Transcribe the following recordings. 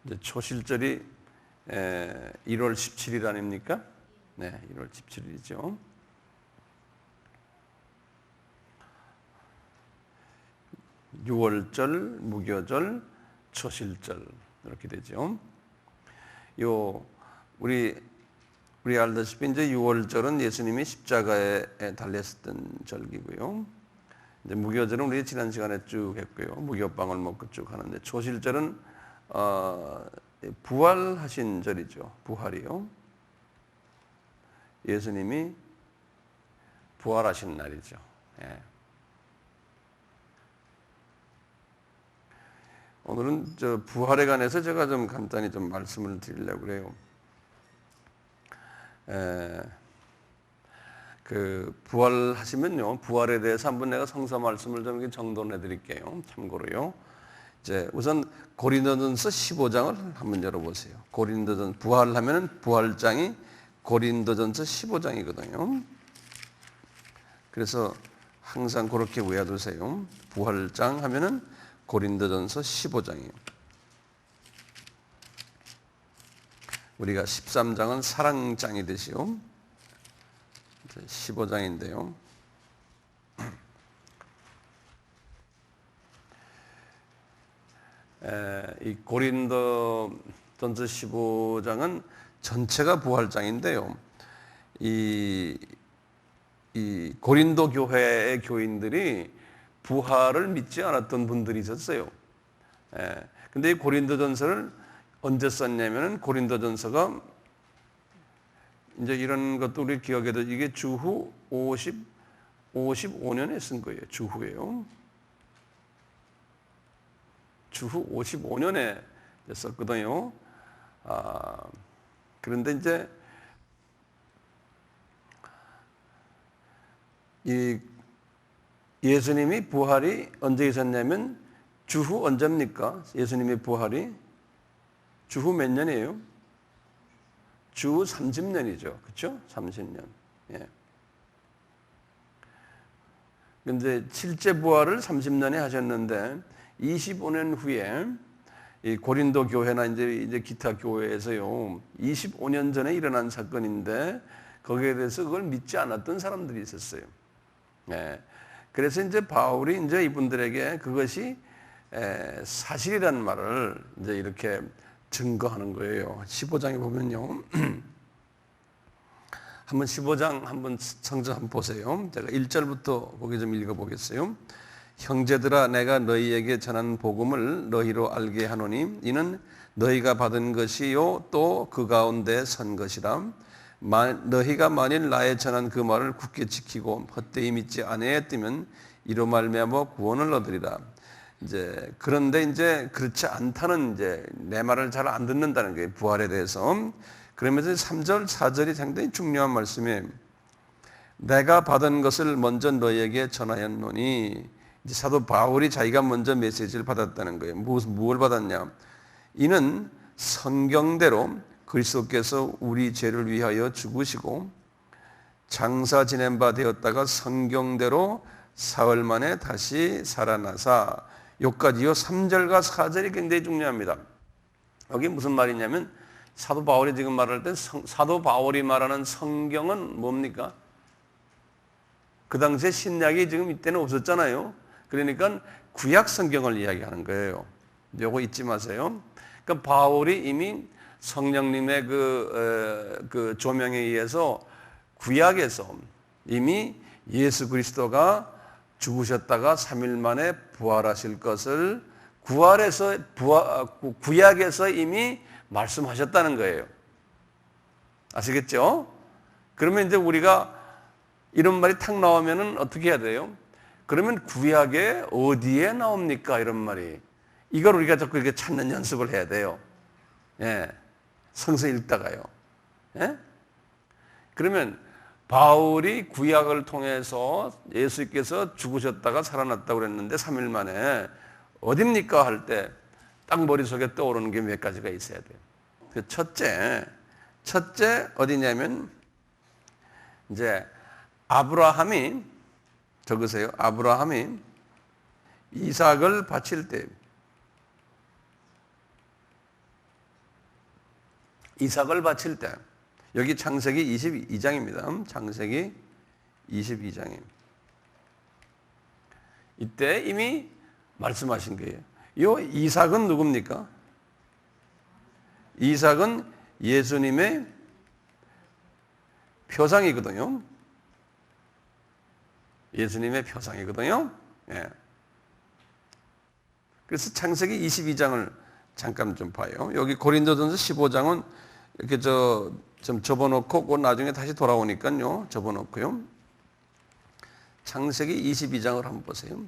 이제 초실절이 1월 17일 아닙니까? 네, 1월 17일이죠. 유월절, 무교절, 초실절 이렇게 되죠. 우리 알다시피 이제 유월절은 예수님이 십자가에 달렸었던 절기고요. 이제 무교절은 우리 지난 시간에 쭉 했고요. 무교빵을 먹고 쭉 하는데 초실절은 부활하신 절이죠. 부활이요. 예수님이 부활하신 날이죠. 예. 오늘은 저 부활에 관해서 제가 좀 간단히 좀 말씀을 드리려고 그래요. 그 부활하시면요, 부활에 대해서 한번 내가 성서 말씀을 좀 정돈해 드릴게요. 참고로요. 이제 우선 고린도전서 15장을 한번 열어보세요. 고린도전 부활하면은 부활장이 고린도전서 15장이거든요. 그래서 항상 그렇게 외워두세요. 부활장 하면은 고린도전서 15장이에요. 우리가 13장은 사랑장이 되시요. 15장인데요. 이 고린도전서 15장은 전체가 부활장인데요. 이 고린도 교회의 교인들이 부활을 믿지 않았던 분들이 있었어요. 근데 이 고린도전서를 언제 썼냐면은 고린도전서가 이제 이런 것도 우리 기억해도 이게 주후 55년에 쓴 거예요. 주후예요. 주후 55년에 썼거든요. 그런데 이제 이 예수님이 부활이 언제 있었냐면 주후 언제입니까? 예수님의 부활이 주후 몇 년이에요? 주후 30년이죠. 그렇죠? 30년. 예. 근데 실제 부활을 30년에 하셨는데 25년 후에 이 고린도 교회나 이제 기타 교회에서요. 25년 전에 일어난 사건인데 거기에 대해서 그걸 믿지 않았던 사람들이 있었어요. 예. 그래서 이제 바울이 이제 이분들에게 그것이 사실이라는 말을 이제 이렇게 증거하는 거예요. 15장에 보면요. 한번 15장 한번 성경 한번 보세요. 제가 1절부터 거기 좀 읽어 보겠어요. 형제들아 내가 너희에게 전한 복음을 너희로 알게 하노니 이는 너희가 받은 것이요 또 그 가운데 선 것이라. 너희가 만일 나의 전한 그 말을 굳게 지키고 헛되이 믿지 아니하였다면 이로 말미암아 구원을 얻으리라. 이제 그런데 이제 그렇지 않다는 이제 내 말을 잘 안 듣는다는 게 부활에 대해서. 그러면서 3절, 4절이 상당히 중요한 말씀이에요. 내가 받은 것을 먼저 너희에게 전하였노니 이제 사도 바울이 자기가 먼저 메시지를 받았다는 거예요. 무엇을 받았냐? 이는 성경대로 그리스도께서 우리 죄를 위하여 죽으시고 장사 지낸 바 되었다가 성경대로 사흘 만에 다시 살아나사 여기까지요. 3절과 4절이 굉장히 중요합니다. 여기 무슨 말이냐면 사도 바울이 지금 말할 때 사도 바울이 말하는 성경은 뭡니까? 그 당시에 신약이 지금 이때는 없었잖아요. 그러니까 구약 성경을 이야기하는 거예요. 요거 잊지 마세요. 그러니까 바울이 이미 성령님의 그 조명에 의해서 구약에서 이미 예수 그리스도가 죽으셨다가 3일 만에 부활하실 것을 구약에서 이미 말씀하셨다는 거예요. 아시겠죠? 그러면 이제 우리가 이런 말이 탁 나오면은 어떻게 해야 돼요? 그러면 구약에 어디에 나옵니까? 이런 말이. 이걸 우리가 자꾸 이렇게 찾는 연습을 해야 돼요. 예. 성서 읽다가요. 예? 그러면 바울이 구약을 통해서 예수께서 죽으셨다가 살아났다고 그랬는데 3일 만에 어딥니까? 할 때 딱 머릿속에 떠오르는 게 몇 가지가 있어야 돼요. 첫째 어디냐면 이제 아브라함이 적으세요. 아브라함이 이삭을 바칠 때 이삭을 바칠 때 여기 창세기 22장입니다. 창세기 22장입니다. 이때 이미 말씀하신 거예요. 이 이삭은 누굽니까? 이삭은 예수님의 표상이거든요. 예수님의 표상이거든요. 예. 그래서 창세기 22장을 잠깐 좀 봐요. 여기 고린도전서 15장은 이렇게 좀 접어놓고 그 나중에 다시 돌아오니까요. 접어놓고요. 창세기 22장을 한번 보세요.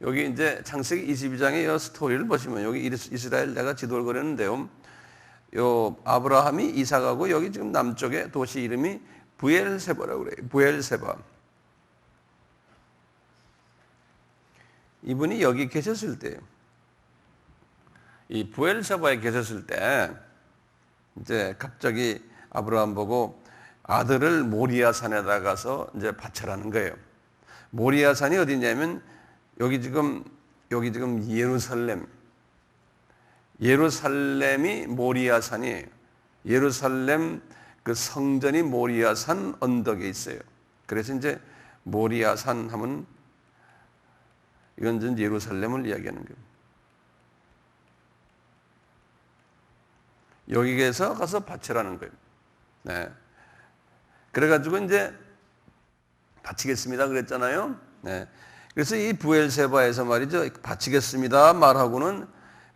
여기 이제 창세기 22장의 이 스토리를 보시면 여기 이스라엘 내가 지도를 그렸는데요. 요 아브라함이 이삭하고 여기 지금 남쪽에 도시 이름이 부엘세바라고 그래요. 부엘세바. 이분이 여기 계셨을 때요. 이 부엘세바에 계셨을 때 이제 갑자기 아브라함 보고 아들을 모리아 산에다 가서 이제 바쳐라는 거예요. 모리아 산이 어디냐면 여기 지금 예루살렘이 모리아산이에요. 예루살렘 그 성전이 모리아산 언덕에 있어요. 그래서 이제 모리아산 하면 이건 이제 예루살렘을 이야기하는 거예요. 여기에서 가서 바치라는 거예요. 네. 그래가지고 이제 바치겠습니다 그랬잖아요. 네. 그래서 이 부엘세바에서 말이죠. 바치겠습니다 말하고는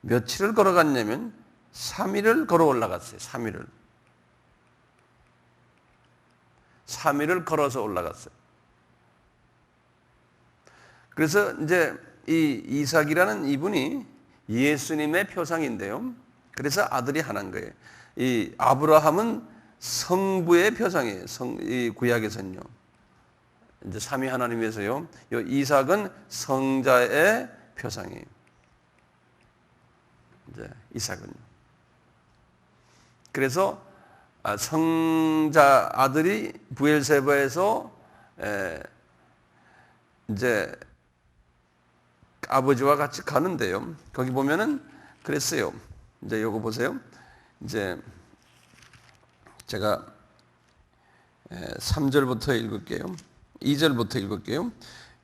며칠을 걸어갔냐면 3일을 걸어 올라갔어요. 3일을 걸어서 올라갔어요. 그래서 이제 이 이삭이라는 이분이 예수님의 표상인데요. 그래서 아들이 하나인 거예요. 이 아브라함은 성부의 표상이에요. 이 구약에서는요. 이제 삼위 하나님에서요. 이 이삭은 성자의 표상이에요. 이제 이삭은요. 그래서 성자 아들이 부엘세바에서 이제 아버지와 같이 가는데요. 거기 보면은 그랬어요. 이제 요거 보세요. 이제 제가 3절부터 읽을게요. 2절부터 읽을게요.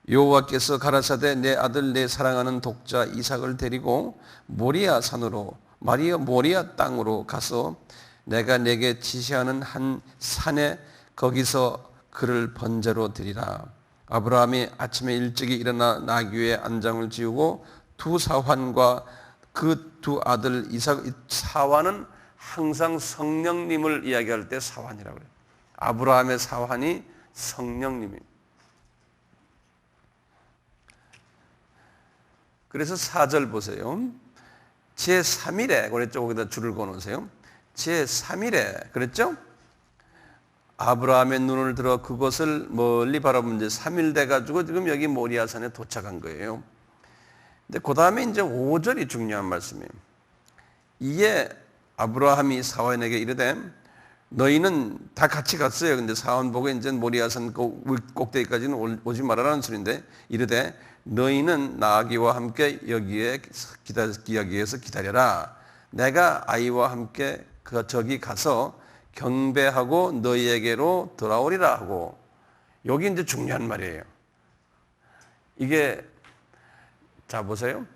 여호와께서 가라사대 내 아들 내 사랑하는 독자 이삭을 데리고 모리아 산으로 모리아 땅으로 가서 내가 내게 지시하는 한 산에 거기서 그를 번제로 드리라. 아브라함이 아침에 일찍이 일어나 나귀 위에 안장을 지우고 두 사환과 그 두 아들 이삭, 사환은 항상 성령님을 이야기할 때 사환이라고 그래요. 아브라함의 사환이 성령님이에요. 그래서 4절 보세요. 제3일에 그랬죠. 거기다 줄을 그어놓으세요. 제3일에 그랬죠. 아브라함의 눈을 들어 그곳을 멀리 바라보면 이제 3일 돼가지고 지금 여기 모리아산에 도착한 거예요. 근데 그 다음에 이제 5절이 중요한 말씀이에요. 이에 아브라함이 사환에게 이르되 너희는 다 같이 갔어요. 근데 사환 보고 이제 모리아산 꼭대기까지는 오지 말아라는 소리인데 이르되 너희는 나귀와 함께 여기에서 기다려라. 내가 아이와 함께 저기 가서 경배하고 너희에게로 돌아오리라 하고 여기 이제 중요한 말이에요. 이게 자 보세요.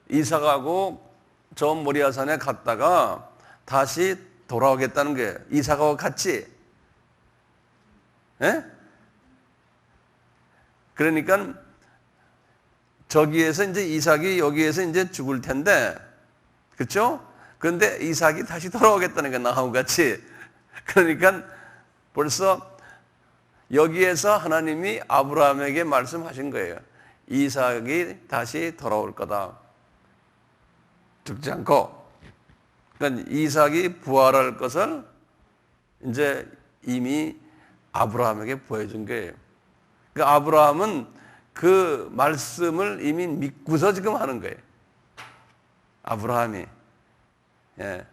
이삭하고 저 모리아산에 갔다가 다시 돌아오겠다는 거예요. 이삭하고 같이. 예? 그러니까 저기에서 이제 이삭이 여기에서 이제 죽을 텐데, 그렇죠? 그런데 이삭이 다시 돌아오겠다는 거예요. 나하고 같이. 그러니까 벌써 여기에서 하나님이 아브라함에게 말씀하신 거예요. 이삭이 다시 돌아올 거다. 죽지 않고. 그러니까 이삭이 부활할 것을 이제 이미 아브라함에게 보여준 거예요. 그러니까 아브라함은 그 말씀을 이미 믿고서 지금 하는 거예요. 아브라함이. 예.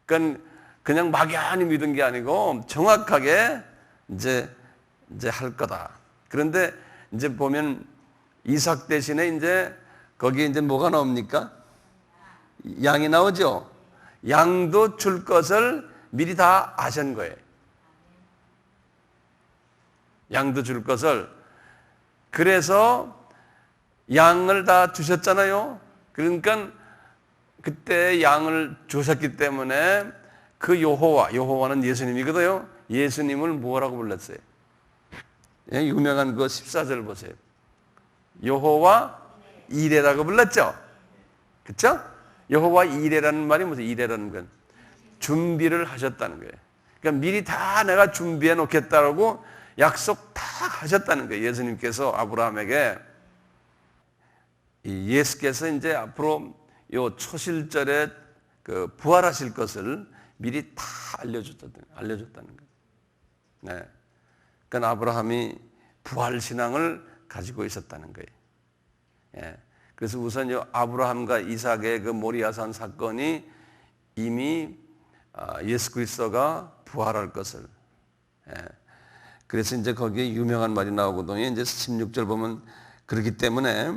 그러니까 그냥 막연히 믿은 게 아니고 정확하게 이제 할 거다. 그런데 이제 보면 이삭 대신에 이제 거기에 이제 뭐가 나옵니까? 양이 나오죠. 양도 줄 것을 미리 다 아신 거예요. 양도 줄 것을. 그래서 양을 다 주셨잖아요. 그러니까 그때 양을 주셨기 때문에 그 여호와는 예수님이거든요. 예수님을 뭐라고 불렀어요? 예, 유명한 그 14절 보세요. 여호와 이레라고 불렀죠. 그렇죠? 여호와 이레라는 말이 무슨 이레라는 건 준비를 하셨다는 거예요. 그러니까 미리 다 내가 준비해 놓겠다라고 약속 다 하셨다는 거예요. 예수님께서 아브라함에게. 예수께서 이제 앞으로 요 초실절에 그 부활하실 것을 미리 다 알려줬다는 거예요. 네. 그러니까 아브라함이 부활 신앙을 가지고 있었다는 거예요. 예. 그래서 우선 요 아브라함과 이삭의 그 모리아산 사건이 이미 예수 그리스도가 부활할 것을. 예. 그래서 이제 거기에 유명한 말이 나오거든요. 이제 16절 보면 그렇기 때문에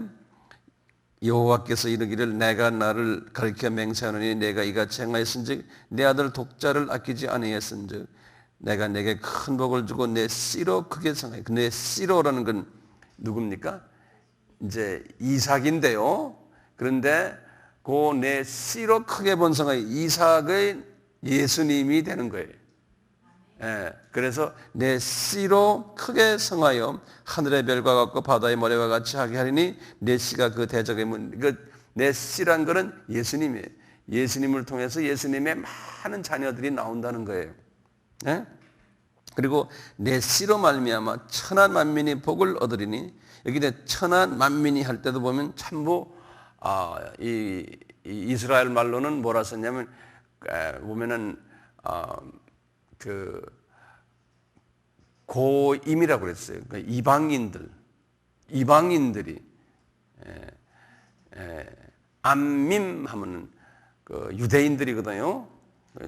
여호와께서 이르기를 내가 나를 가리켜 맹세하노니 내가 이같이 행하였은즉 내 아들 독자를 아끼지 아니하였은즉 내가 내게 큰 복을 주고 내 씨로 크게 성하여. 내 씨로라는 건 누굽니까? 이제 이삭인데요. 그런데 그 내 씨로 크게 번성하여 이삭의 예수님이 되는 거예요. 예, 그래서 내 씨로 크게 성하여 하늘의 별과 같고 바다의 모래와 같이 하게 하리니 내 씨가 그 대적의 문. 내 씨란 거는 예수님이에요. 예수님을 통해서 예수님의 많은 자녀들이 나온다는 거예요. 예? 그리고 내 씨로 말미암아 천한 만민이 복을 얻으리니 여기 천한 만민이 할 때도 보면 참부 이 이스라엘 말로는 뭐라 썼냐면 보면은 그 고임이라고 그랬어요. 그러니까 이방인들이 암밈 하면은 그 유대인들이거든요.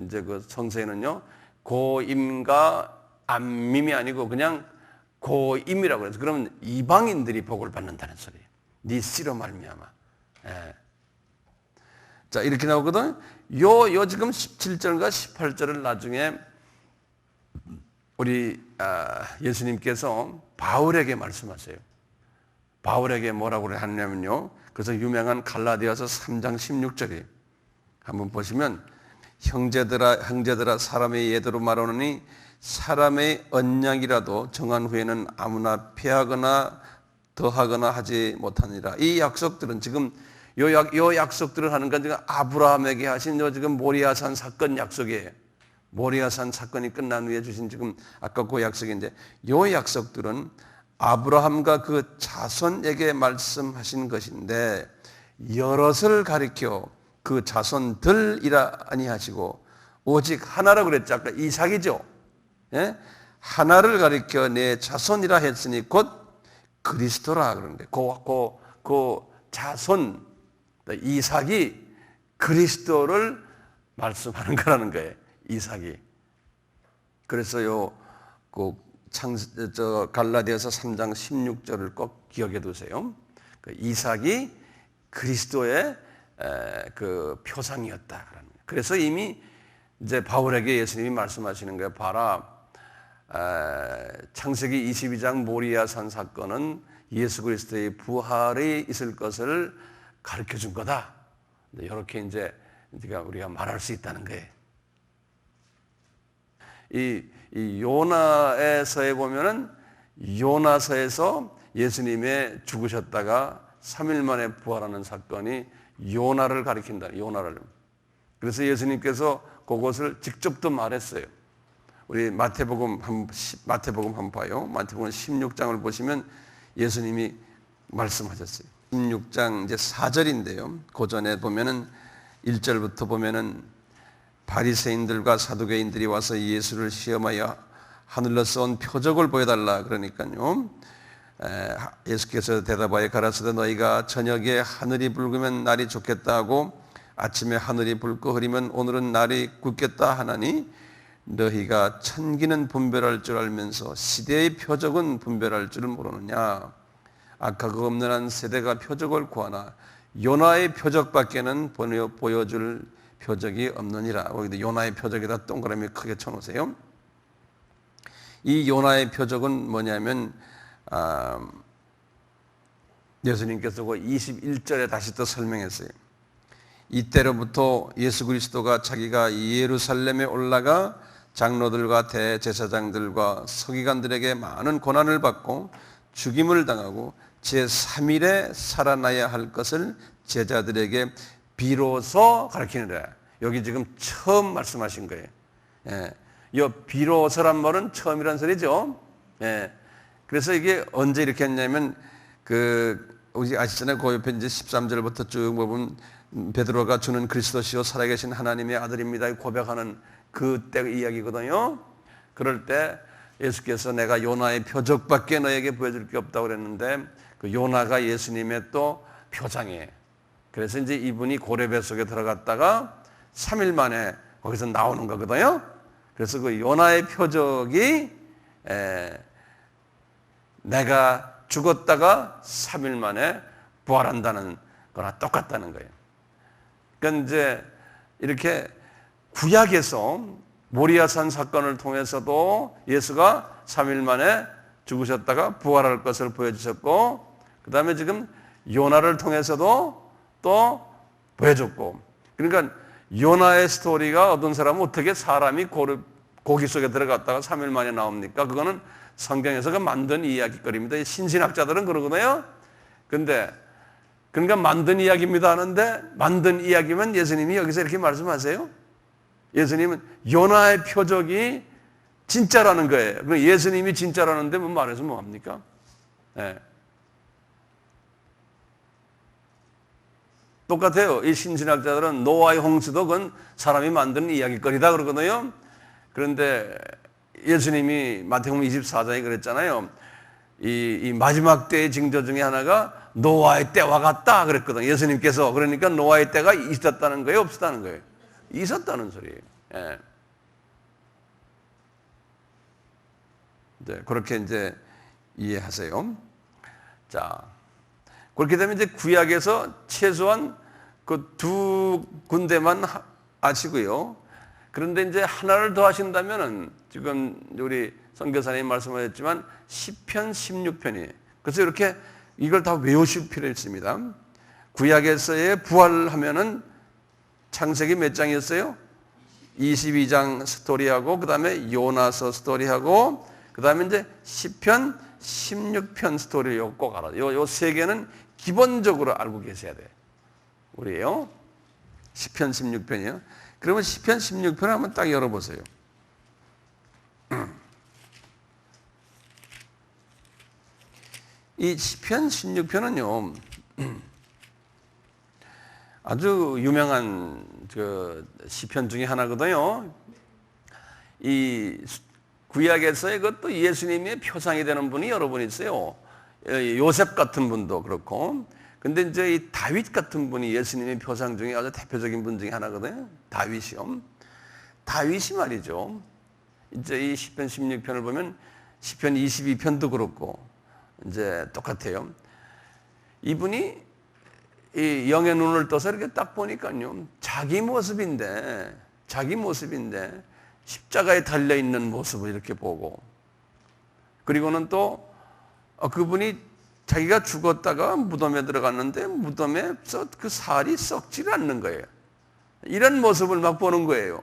이제 그 성서에는요 고임과 암밈이 아니고 그냥 고임이라고 해서 그러면 이방인들이 복을 받는다는 소리예요. 네 씨로 말미암아. 예. 자 이렇게 나오거든. 요 지금 17절과 18절을 나중에 우리 예수님께서 바울에게 말씀하세요. 바울에게 뭐라고 하냐면요. 그래서 유명한 갈라디아서 3장 16절이 한번 보시면 형제들아 사람의 예대로 말하노니 사람의 언약이라도 정한 후에는 아무나 폐하거나 더하거나 하지 못하니라. 이 약속들은 지금 요 약속들을 하는 건 지금 아브라함에게 하신 요 지금 모리아산 사건 약속이에요. 모리아산 사건이 끝난 후에 주신 지금 아까 그 약속인데 요 약속들은 아브라함과 그 자손에게 말씀하신 것인데 여럿을 가리켜 그 자손들이라 아니하시고 오직 하나라고 그랬죠. 아까 이삭이죠. 예? 하나를 가리켜 내 자손이라 했으니 곧 그리스도라 그러는데 그 자손 이삭이 그리스도를 말씀하는 거라는 거예요. 이삭이. 그래서요 갈라디아서 3장 16절을 꼭 기억해 두세요. 이삭이 그리스도의 그 표상이었다. 그래서 이미 이제 바울에게 예수님이 말씀하시는 거예요. 봐라, 창세기 22장 모리아산 사건은 예수 그리스도의 부활이 있을 것을 가르쳐 준 거다. 이렇게 이제 우리가 말할 수 있다는 거예요. 이 요나서에 보면은 요나서에서 예수님의 죽으셨다가 3일 만에 부활하는 사건이 요나를 가리킨다. 요나를. 그래서 예수님께서 그것을 직접 또 말했어요. 우리 마태복음 한번 봐요. 마태복음 16장을 보시면 예수님이 말씀하셨어요. 16장 이제 4절인데요. 그 전에 보면은 1절부터 보면은 바리새인들과 사두개인들이 와서 예수를 시험하여 하늘로서 온 표적을 보여달라 그러니까요. 예수께서 대답하여 가라사대 너희가 저녁에 하늘이 붉으면 날이 좋겠다 하고 아침에 하늘이 붉고 흐리면 오늘은 날이 굳겠다 하나니 너희가 천기는 분별할 줄 알면서 시대의 표적은 분별할 줄을 모르느냐. 악하고 없는 세대가 표적을 구하나 요나의 표적밖에는 보여줄 표적이 없느니라. 거기다 요나의 표적에다 동그라미 크게 쳐놓으세요. 이 요나의 표적은 뭐냐면 예수님께서 21절에 다시 또 설명했어요. 이때로부터 예수 그리스도가 자기가 예루살렘에 올라가 장로들과 대제사장들과 서기관들에게 많은 고난을 받고 죽임을 당하고 제3일에 살아나야 할 것을 제자들에게 비로소 가르치느라. 여기 지금 처음 말씀하신 거예요. 예. 이 비로소란 말은 처음이란 소리죠. 예. 그래서 이게 언제 이렇게 했냐면 우리 아시잖아요. 그 옆에 이제 13절부터 쭉 보면 베드로가 주는 그리스도시요 살아계신 하나님의 아들입니다 고백하는 그때 이야기거든요. 그럴 때 예수께서 내가 요나의 표적밖에 너에게 보여줄 게 없다고 그랬는데 그 요나가 예수님의 또 표장이에요. 그래서 이제 이분이 고레 속에 들어갔다가 3일 만에 거기서 나오는 거거든요. 그래서 그 요나의 표적이 내가 죽었다가 3일 만에 부활한다는 거나 똑같다는 거예요. 그러니까 이제 이렇게 구약에서 모리아산 사건을 통해서도 예수가 3일 만에 죽으셨다가 부활할 것을 보여주셨고, 그 다음에 지금 요나를 통해서도 또 보여줬고, 그러니까 요나의 스토리가 어떤 사람은 어떻게 사람이 고기 속에 들어갔다가 3일 만에 나옵니까? 그거는 성경에서가 만든 이야기거리입니다. 신신학자들은 그러거든요. 근데 그러니까 만든 이야기입니다 하는데 만든 이야기면 예수님이 여기서 이렇게 말씀하세요. 예수님은 요나의 표적이 진짜라는 거예요. 그럼 예수님이 진짜라는데 뭐 말해서 뭐합니까? 네. 똑같아요. 이 신신학자들은 노아의 홍수도 그건 사람이 만든 이야기거리다 그러거든요. 그런데 예수님이 마태복음 24장에 그랬잖아요. 이 마지막 때의 징조 중에 하나가 노아의 때와 같다 그랬거든요. 예수님께서. 그러니까 노아의 때가 있었다는 거예요? 없었다는 거예요? 있었다는 소리예요. 예. 네, 그렇게 이제 이해하세요. 자, 그렇게 되면 이제 구약에서 최소한 그 두 군데만 아시고요. 그런데 이제 하나를 더 하신다면은 지금 우리 선교사님 말씀하셨지만 시편 16편이에요. 그래서 이렇게 이걸 다 외우실 필요 있습니다. 구약에서의 부활하면은 창세기 몇 장이었어요? 22장 스토리하고 그 다음에 요나서 스토리하고 그 다음에 이제 시편 16편 스토리를 꼭 알아요. 요 세 개는 기본적으로 알고 계셔야 돼요. 우리요. 시편 16편이요. 그러면 시편 16편을 한번 딱 열어보세요. 이 시편 16편은요, 아주 유명한 그 시편 중에 하나거든요. 이 구약에서의 그것도 예수님의 표상이 되는 분이 여러 분 있어요. 요셉 같은 분도 그렇고. 근데 이제 이 다윗 같은 분이 예수님의 표상 중에 아주 대표적인 분 중에 하나거든요. 다윗이요. 다윗이 말이죠. 이제 이 시편 16편을 보면 시편 22편도 그렇고 이제 똑같아요. 이분이 이 영의 눈을 떠서 이렇게 딱 보니까요. 자기 모습인데 십자가에 달려 있는 모습을 이렇게 보고 그리고는 또 그분이 자기가 죽었다가 무덤에 들어갔는데 무덤에서 그 살이 썩지를 않는 거예요. 이런 모습을 막 보는 거예요.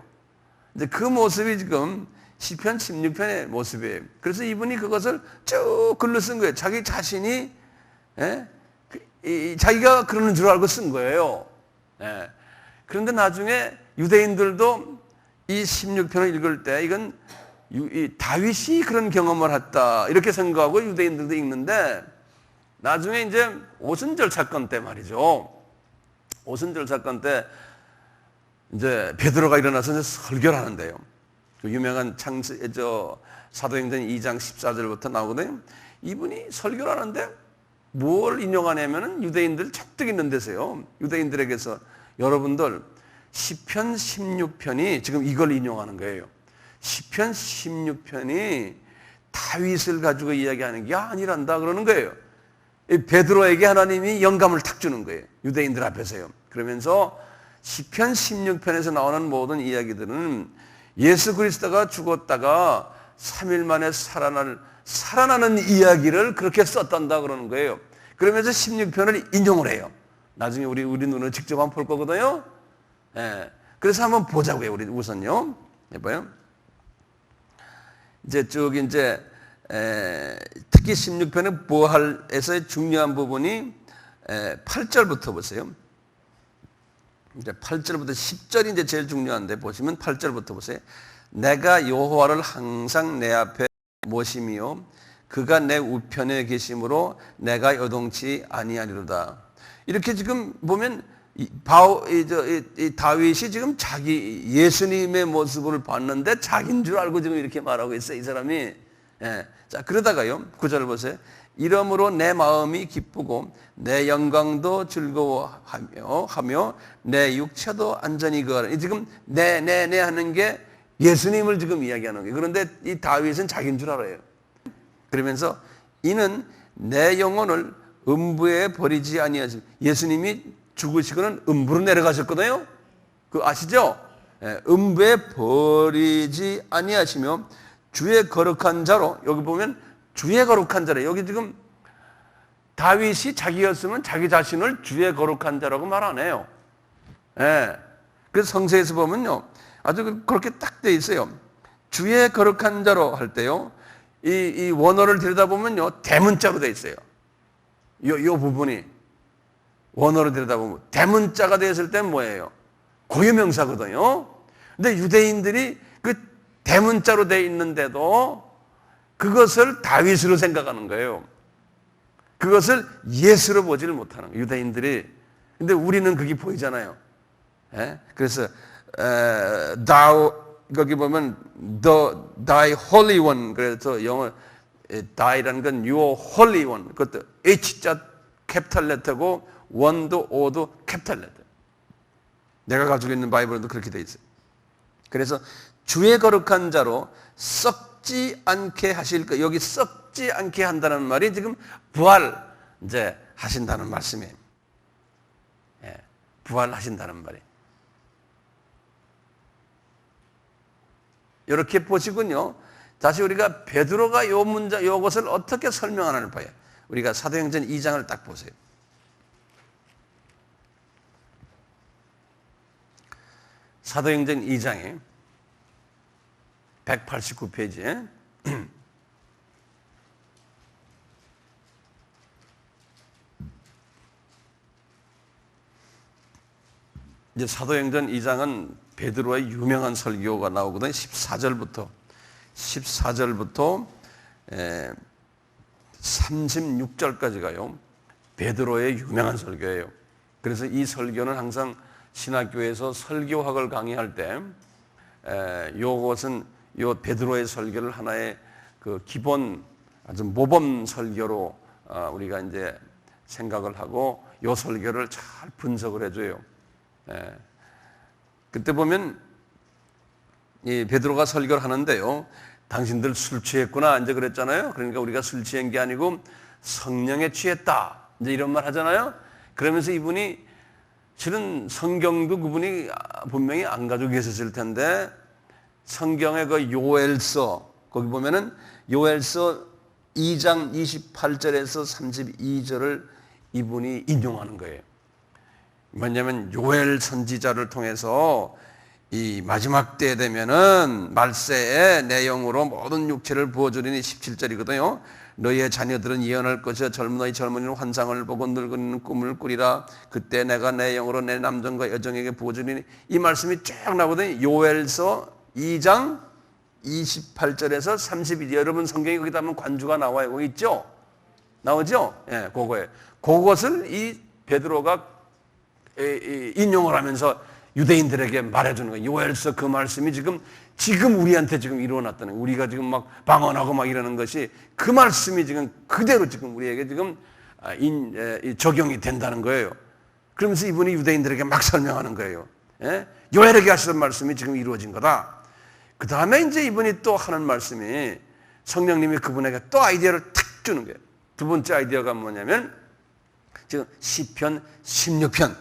이제 그 모습이 지금 시편 16편의 모습이에요. 그래서 이분이 그것을 쭉 글로 쓴 거예요. 자기 자신이 자기가 그러는 줄 알고 쓴 거예요. 그런데 나중에 유대인들도 이 16편을 읽을 때 이건 다윗이 그런 경험을 했다 이렇게 생각하고 유대인들도 읽는데 나중에 이제 오순절 사건 때 말이죠. 오순절 사건 때 이제 베드로가 일어나서 이제 설교를 하는데요. 그 유명한 사도행전 2장 14절부터 나오거든요. 이분이 설교를 하는데 뭘 인용하냐면은 유대인들 잔뜩 있는 데서요. 유대인들에게서 여러분들 시편 16편이 지금 이걸 인용하는 거예요. 시편 16편이 다윗을 가지고 이야기하는 게 아니란다 그러는 거예요. 베드로에게 하나님이 영감을 탁 주는 거예요. 유대인들 앞에서요. 그러면서 시편 16편에서 나오는 모든 이야기들은 예수 그리스도가 죽었다가 3일 만에 살아나는 이야기를 그렇게 썼단다 그러는 거예요. 그러면서 16편을 인용을 해요. 나중에 우리 눈으로 직접 한번 볼 거거든요. 예. 그래서 한번 보자고요. 우리 우선요. 해봐요. 특히 16편의 부활에서의 중요한 부분이 8절부터 보세요. 이제 8절부터 10절이 이제 제일 중요한데 보시면 8절부터 보세요. 내가 여호와를 항상 내 앞에 모심이요 그가 내 우편에 계심으로 내가 요동치 아니하리로다. 이렇게 지금 보면 다윗이 지금 자기 예수님의 모습을 봤는데 자기인 줄 알고 지금 이렇게 말하고 있어요. 이 사람이. 예. 자, 그러다가요. 9절 보세요. 이러므로 내 마음이 기쁘고 내 영광도 즐거워하며 내 육체도 안전히 거하라. 지금 내 하는 게 예수님을 지금 이야기하는 거예요. 그런데 이 다윗은 자기인 줄 알아요. 그러면서 이는 내 영혼을 음부에 버리지 아니하시. 예수님이 죽으시고는 음부로 내려가셨거든요. 그 아시죠? 예, 음부에 버리지 아니하시며 주의 거룩한 자로, 여기 보면 주의 거룩한 자래. 여기 지금 다윗이 자기였으면 자기 자신을 주의 거룩한 자라고 말 안 해요. 예. 그래서 성서에서 보면요. 아주 그렇게 딱 돼 있어요. 주의 거룩한 자로 할 때요. 이 원어를 들여다보면요. 대문자로 돼 있어요. 요 부분이. 원어로 들여다보면. 대문자가 되었을 땐 뭐예요? 고유명사거든요. 근데 유대인들이 그 대문자로 돼 있는데도 그것을 다윗으로 생각하는 거예요. 그것을 예수로 보지를 못하는 거예요. 유대인들이. 근데 우리는 그게 보이잖아요. 예? 그래서 thou 거기 보면 thy holy one 그래서 영어 thy라는 건 your holy one 그것도 H자 캐피탈 레터고 one도 o도 캐피탈 레터. 내가 가지고 있는 바이블에도 그렇게 돼 있어요. 그래서 주의 거룩한 자로 썩지 않게 하실 거. 여기 썩지 않게 한다는 말이 지금 부활 이제 하신다는 말씀이에요. 예, 부활하신다는 말이. 이렇게 보시군요. 다시 우리가 베드로가 요 문장 요것을 어떻게 설명하는지 봐요. 우리가 사도행전 2장을 딱 보세요. 사도행전 2장에 189페이지에 이제 사도행전 2장은 베드로의 유명한 설교가 나오거든요. 14절부터 36절까지 가요. 베드로의 유명한 설교예요. 그래서 이 설교는 항상 신학교에서 설교학을 강의할 때 요것은 요 베드로의 설교를 하나의 그 기본 아주 모범 설교로 우리가 이제 생각을 하고 요 설교를 잘 분석을 해줘요. 그때 보면 이 베드로가 설교를 하는데요. 당신들 술 취했구나 이제 그랬잖아요. 그러니까 우리가 술 취한 게 아니고 성령에 취했다 이제 이런 말 하잖아요. 그러면서 이분이 실은 성경도 그분이 분명히 안 가지고 계셨을 텐데 성경의 그 요엘서 거기 보면은 요엘서 2장 28절에서 32절을 이분이 인용하는 거예요. 뭐냐면 요엘 선지자를 통해서 이 마지막 때 되면은 말세에 내 영으로 모든 육체를 부어주리니 17절이거든요. 너희의 자녀들은 예언할 것이요 너희 젊은이는 환상을 보고 늙은이는 꿈을 꾸리라. 그때 내가 내 영으로 내 남정과 여정에게 부어주리니 이 말씀이 쭉 나오거든요. 요엘서 2장 28절에서 32절. 여러분 성경에 거기다 하면 관주가 나와요. 거기 있죠? 나오죠? 그것을 이 베드로가 인용을 하면서 유대인들에게 말해주는 거예요. 요엘서 그 말씀이 지금 우리한테 지금 일어났다는 거예요. 우리가 지금 막 방언하고 막 이러는 것이 그 말씀이 지금 그대로 지금 우리에게 지금 적용이 된다는 거예요. 그러면서 이분이 유대인들에게 막 설명하는 거예요. 요엘에게 하시던 말씀이 지금 이루어진 거다. 그 다음에 이제 이분이 또 하는 말씀이 성령님이 그분에게 또 아이디어를 탁 주는 거예요. 두 번째 아이디어가 뭐냐면 지금 시편 16편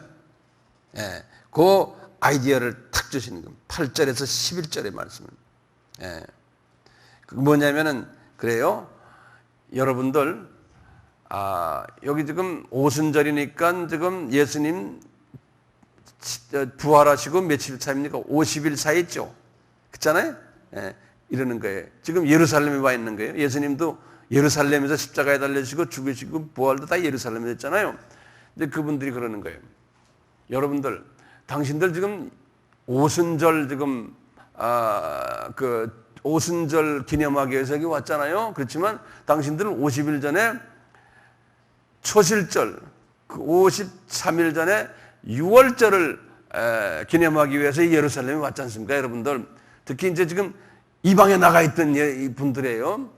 그 아이디어를 탁 주시는 겁니다. 8절에서 11절의 말씀은 그 뭐냐면은 그래요. 여러분들 여기 지금 오순절이니까 지금 예수님 부활하시고 며칠 차입니까? 50일 차있죠. 그렇잖아요? 이러는 거예요. 지금 예루살렘에 와 있는 거예요. 예수님도 예루살렘에서 십자가에 달려지고 죽으시고 부활도 다 예루살렘에 했잖아요. 근데 그분들이 그러는 거예요. 여러분들, 당신들 지금 오순절 지금 그 오순절 기념하기 위해서 여기 왔잖아요. 그렇지만 당신들은 50일 전에 초실절, 그 53일 전에 6월절을 기념하기 위해서 예루살렘에 왔지 않습니까, 여러분들? 특히 이제 지금 이방에 나가 있던 분들이에요.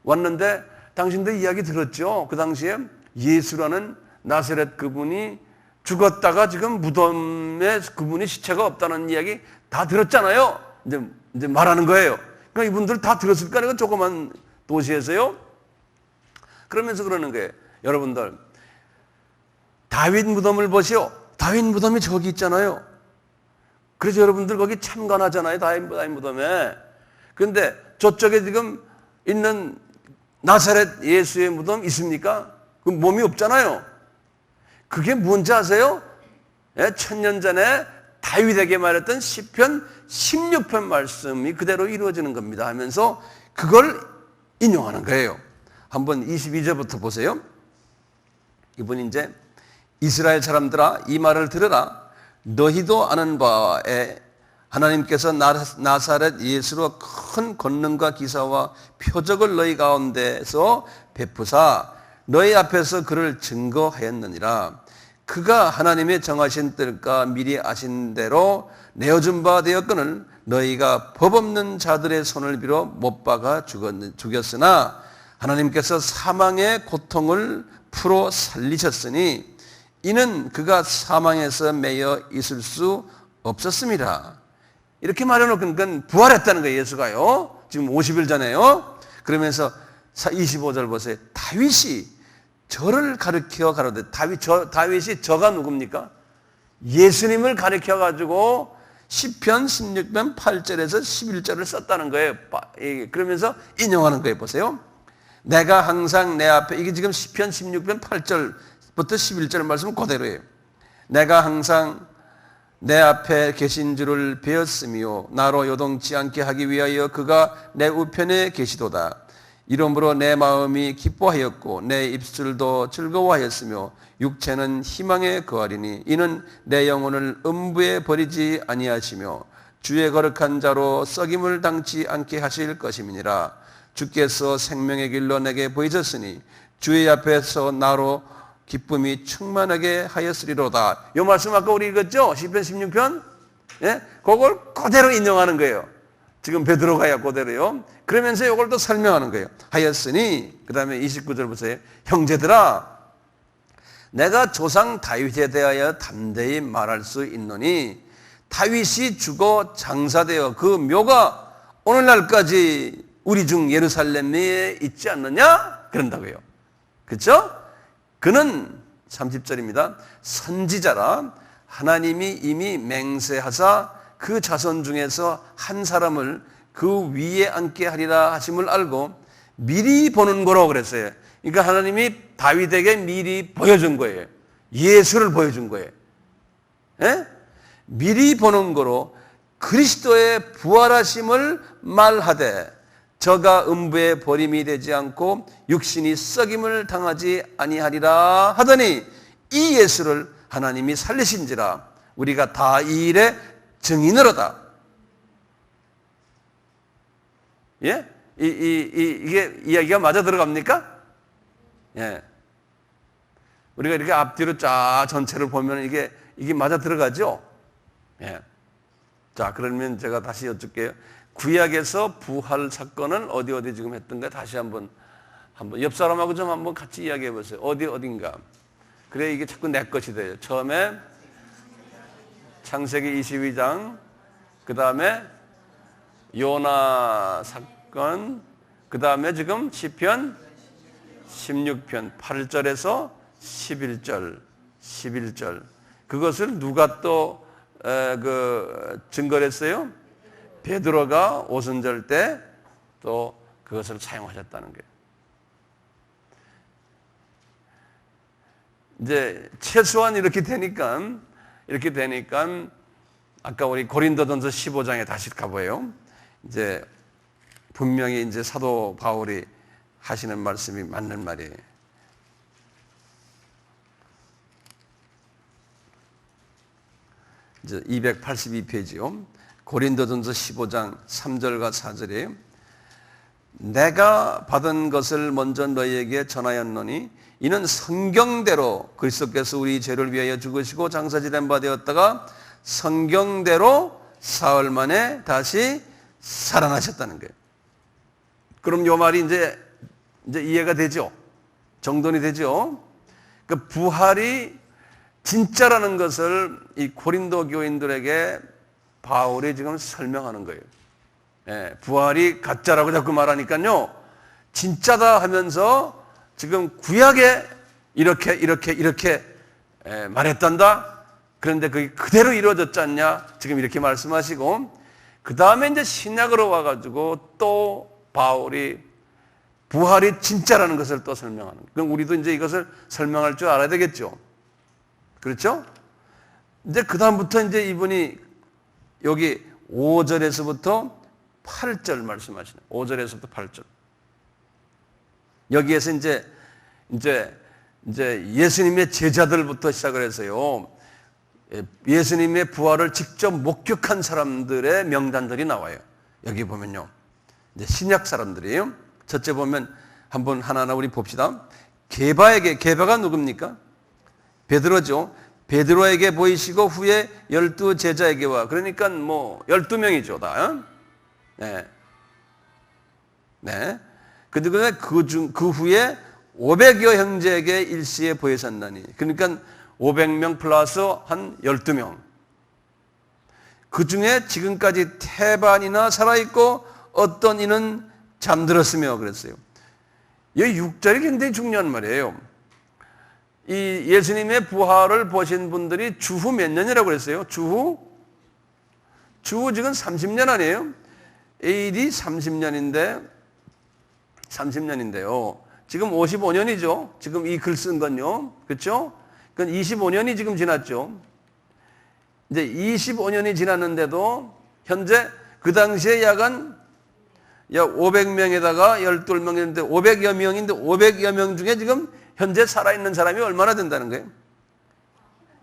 왔는데 당신들 이야기 들었죠? 그 당시에 예수라는 나사렛 그분이 죽었다가 지금 무덤에 그분이 시체가 없다는 이야기 다 들었잖아요. 이제 말하는 거예요. 그러니까 이분들 다 들었을 거 아니에요. 조그만 도시에서요. 그러면서 그러는 거예요. 여러분들, 다윗 무덤을 보시오. 다윗 무덤이 저기 있잖아요. 그래서 여러분들 거기 참관하잖아요. 다윗 무덤에. 그런데 저쪽에 지금 있는 나사렛 예수의 무덤 있습니까? 그 몸이 없잖아요. 그게 뭔지 아세요? 1000년 전에 다윗에게 말했던 시편 16편 말씀이 그대로 이루어지는 겁니다 하면서 그걸 인용하는 거예요. 한번 22절부터 보세요. 이분이 이제 이스라엘 사람들아 이 말을 들으라. 너희도 아는 바에 하나님께서 나사렛 예수로 큰 권능과 기사와 표적을 너희 가운데서 베푸사 너희 앞에서 그를 증거하였느니라. 그가 하나님의 정하신 뜻과 미리 아신 대로 내어준 바 되었거늘 너희가 법 없는 자들의 손을 빌어 못 박아 죽였으나 하나님께서 사망의 고통을 풀어 살리셨으니 이는 그가 사망에서 매여 있을 수 없었습니다. 이렇게 말해놓으니까 부활했다는 거예요. 예수가요. 지금 50일 전에요. 그러면서 25절 보세요. 다윗이 저를 가르쳐 가로되 다윗이 저가 누굽니까? 예수님을 가르쳐 가지고 시편 16편 8절에서 11절을 썼다는 거예요. 그러면서 인용하는 거예요. 보세요. 내가 항상 내 앞에 이게 지금 시편 16편 8절부터 11절 말씀 그대로예요. 내가 항상 내 앞에 계신 줄을 배웠으며 나로 요동치 않게 하기 위하여 그가 내 우편에 계시도다. 이러므로 내 마음이 기뻐하였고 내 입술도 즐거워하였으며 육체는 희망에 거하리니 이는 내 영혼을 음부에 버리지 아니하시며 주의 거룩한 자로 썩임을 당치 않게 하실 것임이니라. 주께서 생명의 길로 내게 보이셨으니 주의 앞에서 나로 기쁨이 충만하게 하였으리로다. 이 말씀 아까 우리 읽었죠? 시편 16편? 그걸 그대로 인용하는 거예요. 지금 베드로가야 그대로요. 그러면서 이걸 또 설명하는 거예요. 하였으니 그 다음에 29절 보세요. 형제들아 내가 조상 다윗에 대하여 담대히 말할 수 있노니 다윗이 죽어 장사되어 그 묘가 오늘날까지 우리 중 예루살렘에 있지 않느냐? 그런다고요. 그렇죠? 그는 30절입니다. 선지자라 하나님이 이미 맹세하사 그 자손 중에서 한 사람을 그 위에 앉게 하리라 하심을 알고 미리 보는 거라고 그랬어요. 그러니까 하나님이 다윗에게 미리 보여준 거예요. 예수를 보여준 거예요. 미리 보는 거로 그리스도의 부활하심을 말하되 저가 음부에 버림이 되지 않고 육신이 썩임을 당하지 아니하리라 하더니 이 예수를 하나님이 살리신지라 우리가 다 이 일에 증인으로다. 예? 이게 이야기가 맞아 들어갑니까? 예. 우리가 이렇게 앞뒤로 쫙 전체를 보면 이게 맞아 들어가죠? 예. 자, 그러면 제가 다시 여쭙게요. 구약에서 부활 사건은 어디 지금 했던가 다시 한번 옆 사람하고 좀 한번 같이 이야기해 보세요. 어딘가. 그래, 이게 자꾸 내 것이 돼요. 처음에 창세기 22장, 그 다음에 요나 사건, 그 다음에 지금 시편 16편 8절에서 11절. 그것을 누가 또 증거를 했어요? 베드로가 오순절 때 또 그것을 사용하셨다는 거예요. 이제 최소한 이렇게 되니까 아까 우리 고린도전서 15장에 다시 가보요. 이제 분명히 이제 사도 바울이 하시는 말씀이 맞는 말이에요. 이제 282페이지요. 고린도전서 15장 3절과 4절에 내가 받은 것을 먼저 너희에게 전하였노니 이는 성경대로 그리스도께서 우리 죄를 위하여 죽으시고 장사지된 바 되었다가 성경대로 사흘 만에 다시 살아나셨다는 거예요. 그럼 요 말이 이제 이해가 되죠? 정돈이 되죠? 그 부활이 진짜라는 것을 이 고린도 교인들에게 바울이 지금 설명하는 거예요. 예, 부활이 가짜라고 자꾸 말하니까요, 진짜다 하면서 지금 구약에 이렇게 말했단다. 그런데 그게 그대로 이루어졌지 않냐? 지금 이렇게 말씀하시고, 그 다음에 이제 신약으로 와가지고 또 바울이 부활이 진짜라는 것을 또 설명하는 거예요. 그럼 우리도 이제 이것을 설명할 줄 알아야 되겠죠. 그렇죠? 이제 그 다음부터 이제 이분이 여기 5절에서부터 8절 말씀하시네요. 5절에서부터 8절. 여기에서 이제 예수님의 제자들부터 시작을 해서요. 예수님의 부활을 직접 목격한 사람들의 명단들이 나와요. 여기 보면요. 이제 신약 사람들이에요. 첫째 보면 한번 하나하나 우리 봅시다. 게바가 누굽니까? 베드로죠. 베드로에게 보이시고 후에 12 제자에게 와. 그러니까 12명이죠, 다. 네. 네. 그런데 그 후에 500여 형제에게 일시에 보이셨나니. 그러니까 500명 플러스 한 12명. 그 중에 지금까지 태반이나 살아있고 어떤 이는 잠들었으며 그랬어요. 이 6절이 굉장히 중요한 말이에요. 이 예수님의 부활을 보신 분들이 주후 몇 년이라고 그랬어요? 주후 지금 30년 아니에요? AD 30년인데요. 지금 55년이죠. 지금 이 글 쓴 건요. 그렇죠? 그건 25년이 지금 지났죠. 이제 25년이 지났는데도 현재 그 당시에 약 500명에다가 12명인데 500여 명인데 500여 명 중에 지금 현재 살아있는 사람이 얼마나 된다는 거예요?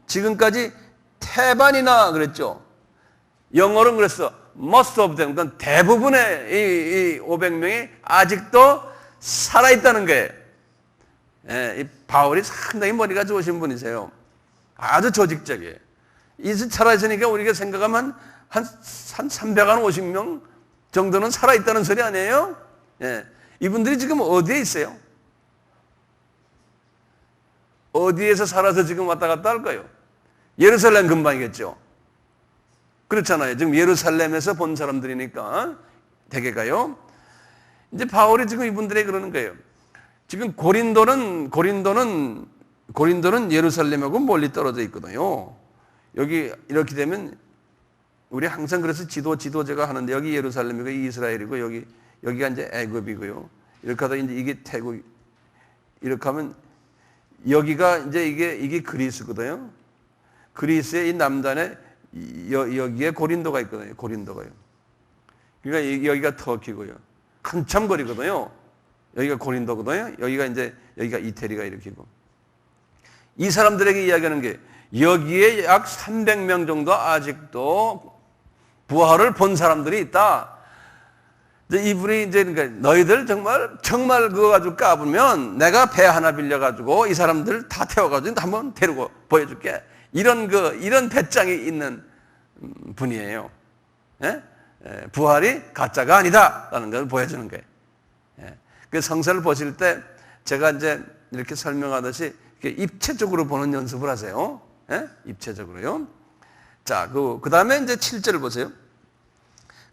지금까지 태반이나 그랬죠. 영어로는 그랬어. Most of them. 그러니까 대부분의 이 500명이 아직도 살아있다는 거예요. 이 바울이 상당히 머리가 좋으신 분이세요. 아주 조직적이에요. 이 살아있으니까 우리가 생각하면 한 350명 정도는 살아있다는 소리 아니에요? 이분들이 지금 어디에 있어요? 어디에서 살아서 지금 왔다 갔다 할까요? 예루살렘 근방이겠죠. 그렇잖아요. 지금 예루살렘에서 본 사람들이니까 대개가요. 이제 바울이 지금 이분들에게 그러는 거예요. 지금 고린도는 예루살렘하고 멀리 떨어져 있거든요. 여기 이렇게 되면 우리 항상 그래서 지도제가 하는데 여기 예루살렘이고 이스라엘이고 여기가 이제 애굽이고요. 이렇게 하다 이제 이게 태국 이렇게 하면 여기가 이제 이게 그리스거든요. 그리스의 이 남단에 여기에 고린도가 있거든요. 고린도가요. 그러니까 여기가 터키고요. 한참 거리거든요. 여기가 고린도거든요. 여기가 이태리가 이렇게고. 이 사람들에게 이야기하는 게 여기에 약 300명 정도 아직도 부활을 본 사람들이 있다. 이분이 이제 그러니까 너희들 정말 그거 가지고 까불면 내가 배 하나 빌려가지고 이 사람들 다 태워가지고 한번 데리고 보여줄게. 이런 배짱이 있는 분이에요. 예? 부활이 가짜가 아니다라는 걸 보여주는 거예요. 예. 그 성서를 보실 때 제가 이제 이렇게 설명하듯이 입체적으로 보는 연습을 하세요. 예? 입체적으로요. 자, 그 다음에 이제 7절을 보세요.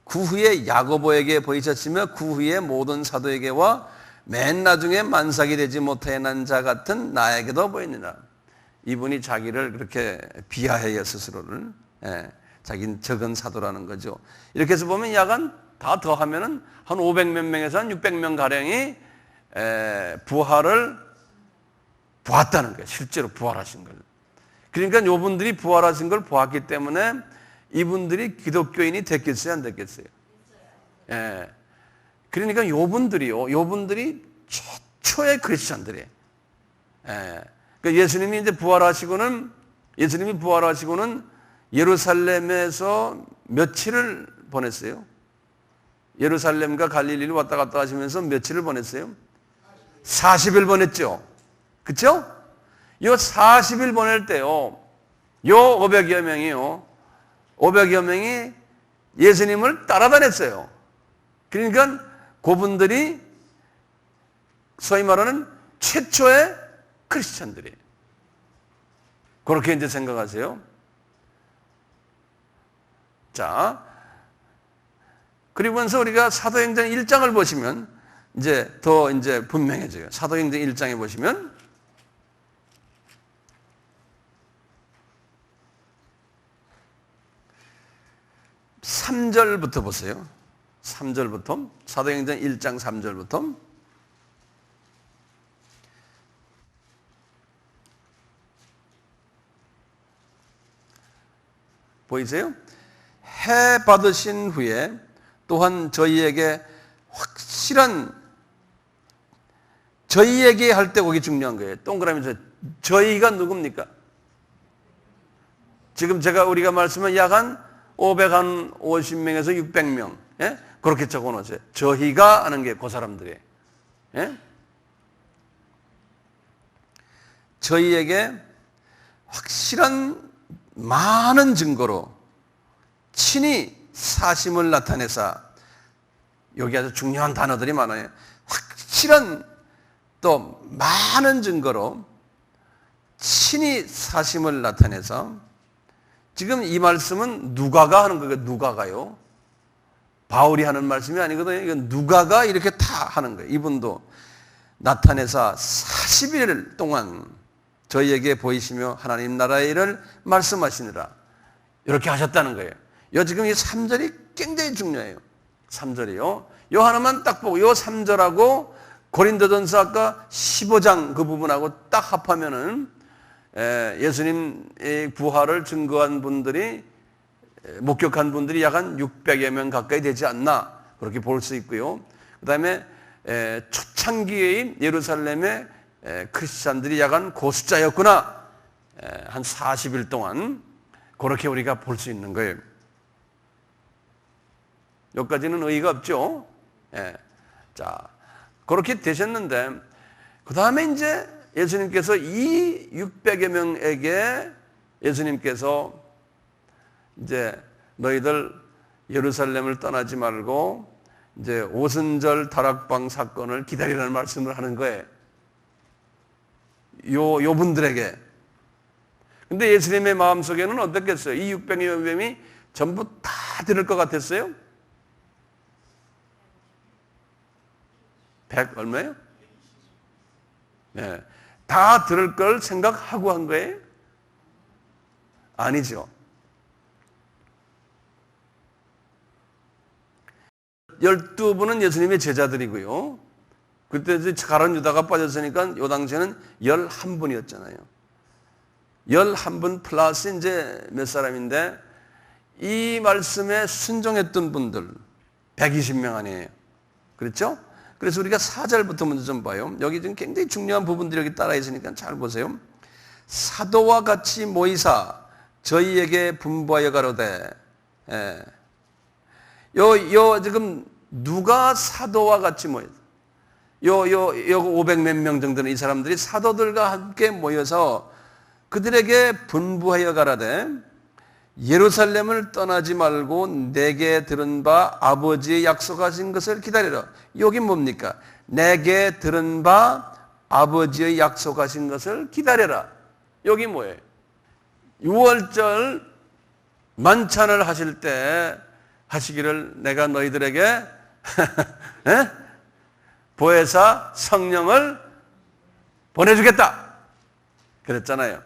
그 후에 야고보에게 보이셨으며 그 후에 모든 사도에게와 맨 나중에 만삭이 되지 못해 난 자 같은 나에게도 보이느니라. 이분이 자기를 그렇게 비하해요, 스스로를. 예, 자기는 적은 사도라는 거죠. 이렇게 해서 보면 약간 다 더하면은 한 500몇 명에서 한 600명 가량이 부활을 보았다는 거예요. 실제로 부활하신 걸. 그러니까 이분들이 부활하신 걸 보았기 때문에 이분들이 기독교인이 됐겠어요, 안 됐겠어요? 예. 그러니까 요분들이 최초의 크리스천들이에요. 예. 그러니까 예수님이 부활하시고는 예루살렘에서 며칠을 보냈어요? 예루살렘과 갈릴리를 왔다 갔다 하시면서 며칠을 보냈어요? 40일 보냈죠. 그쵸? 요 40일 보낼 때요, 요 500여 명이 예수님을 따라다녔어요. 그러니까 그분들이 소위 말하는 최초의 크리스천들이에요. 그렇게 이제 생각하세요. 자, 그리고서 우리가 사도행전 1장을 보시면 이제 더 이제 분명해져요. 사도행전 1장에 보시면 3절부터 보세요. 3절부터. 사도행전 1장 3절부터. 보이세요? 해 받으신 후에 또한 저희에게 저희에게 할 때 거기 중요한 거예요. 동그라미에서 저희가 누굽니까? 지금 우리가 말씀은 약 한 550명에서 600명. 예? 그렇게 적어 놓으세요. 저희가 하는 게 그 사람들이에요. 예? 저희에게 확실한 많은 증거로 친히 사심을 나타내사, 여기 아주 중요한 단어들이 많아요. 확실한 또 많은 증거로 친히 사심을 나타내서, 지금 이 말씀은 누가가 하는 거예요. 누가가요. 바울이 하는 말씀이 아니거든요. 이건 누가가 이렇게 다 하는 거예요. 이분도 나타내사 40일 동안 저희에게 보이시며 하나님 나라의 일을 말씀하시느라 이렇게 하셨다는 거예요. 지금 이 3절이 굉장히 중요해요. 3절이요. 요 하나만 딱 보고 요 3절하고 고린도전서 아까 15장 그 부분하고 딱 합하면은 예수님의 부활을 증거한 분들이, 목격한 분들이 약 한 600여 명 가까이 되지 않나 그렇게 볼 수 있고요. 그 다음에 초창기의 예루살렘의 크리스찬들이 약 한 그 숫자였구나. 한 40일 동안 그렇게 우리가 볼 수 있는 거예요. 여기까지는 의의가 없죠. 자, 그렇게 되셨는데 그 다음에 이제 예수님께서 이 600여 명에게 예수님께서 이제 너희들 예루살렘을 떠나지 말고 이제 오순절 다락방 사건을 기다리라는 말씀을 하는 거예요. 요 분들에게. 근데 예수님의 마음속에는 어떻겠어요? 이 600여 명이 전부 다 들을 것 같았어요? 100 얼마예요? 네. 다 들을 걸 생각하고 한 거예요? 아니죠. 12분은 예수님의 제자들이고요. 그때 이제 가룟 유다가 빠졌으니까 요 당시에는 11분이었잖아요. 11분 플러스 이제 몇 사람인데 이 말씀에 순종했던 분들 120명 아니에요. 그렇죠? 그래서 우리가 4절부터 먼저 좀 봐요. 여기 지금 굉장히 중요한 부분들이 여기 따라 있으니까 잘 보세요. 사도와 같이 모이사 저희에게 분부하여 가로되. 지금 누가 사도와 같이 모여서 요 500몇 명 정도는 이 사람들이 사도들과 함께 모여서 그들에게 분부하여 가라되 예루살렘을 떠나지 말고 내게 들은 바 아버지의 약속하신 것을 기다리라. 여기 뭡니까? 내게 들은 바 아버지의 약속하신 것을 기다려라. 여기 뭐예요? 6월절 만찬을 하실 때 하시기를 내가 너희들에게 보혜사 성령을 보내주겠다 그랬잖아요.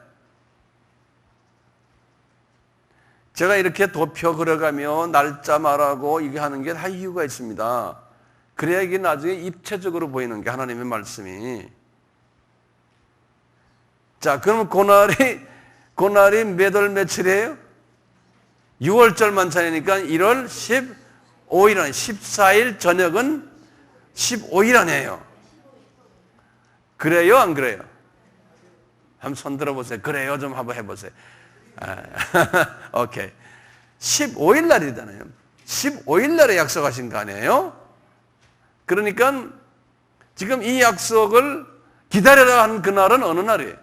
제가 이렇게 도표 그려가며 날짜 말하고 이게 하는 게 다 이유가 있습니다. 그래야 이게 나중에 입체적으로 보이는 게 하나님의 말씀이. 자, 그럼 그날이 몇 월 며칠이에요? 6월절 만찬이니까 1월 15일 아니에요. 14일 저녁은 15일 아니에요. 그래요, 안 그래요? 한번 손 들어보세요. 그래요, 좀 한번 해보세요. 오케이. 15일 날이잖아요. 15일 날에 약속하신 거 아니에요? 그러니까 지금 이 약속을 기다려라 한 그날은 어느 날이에요?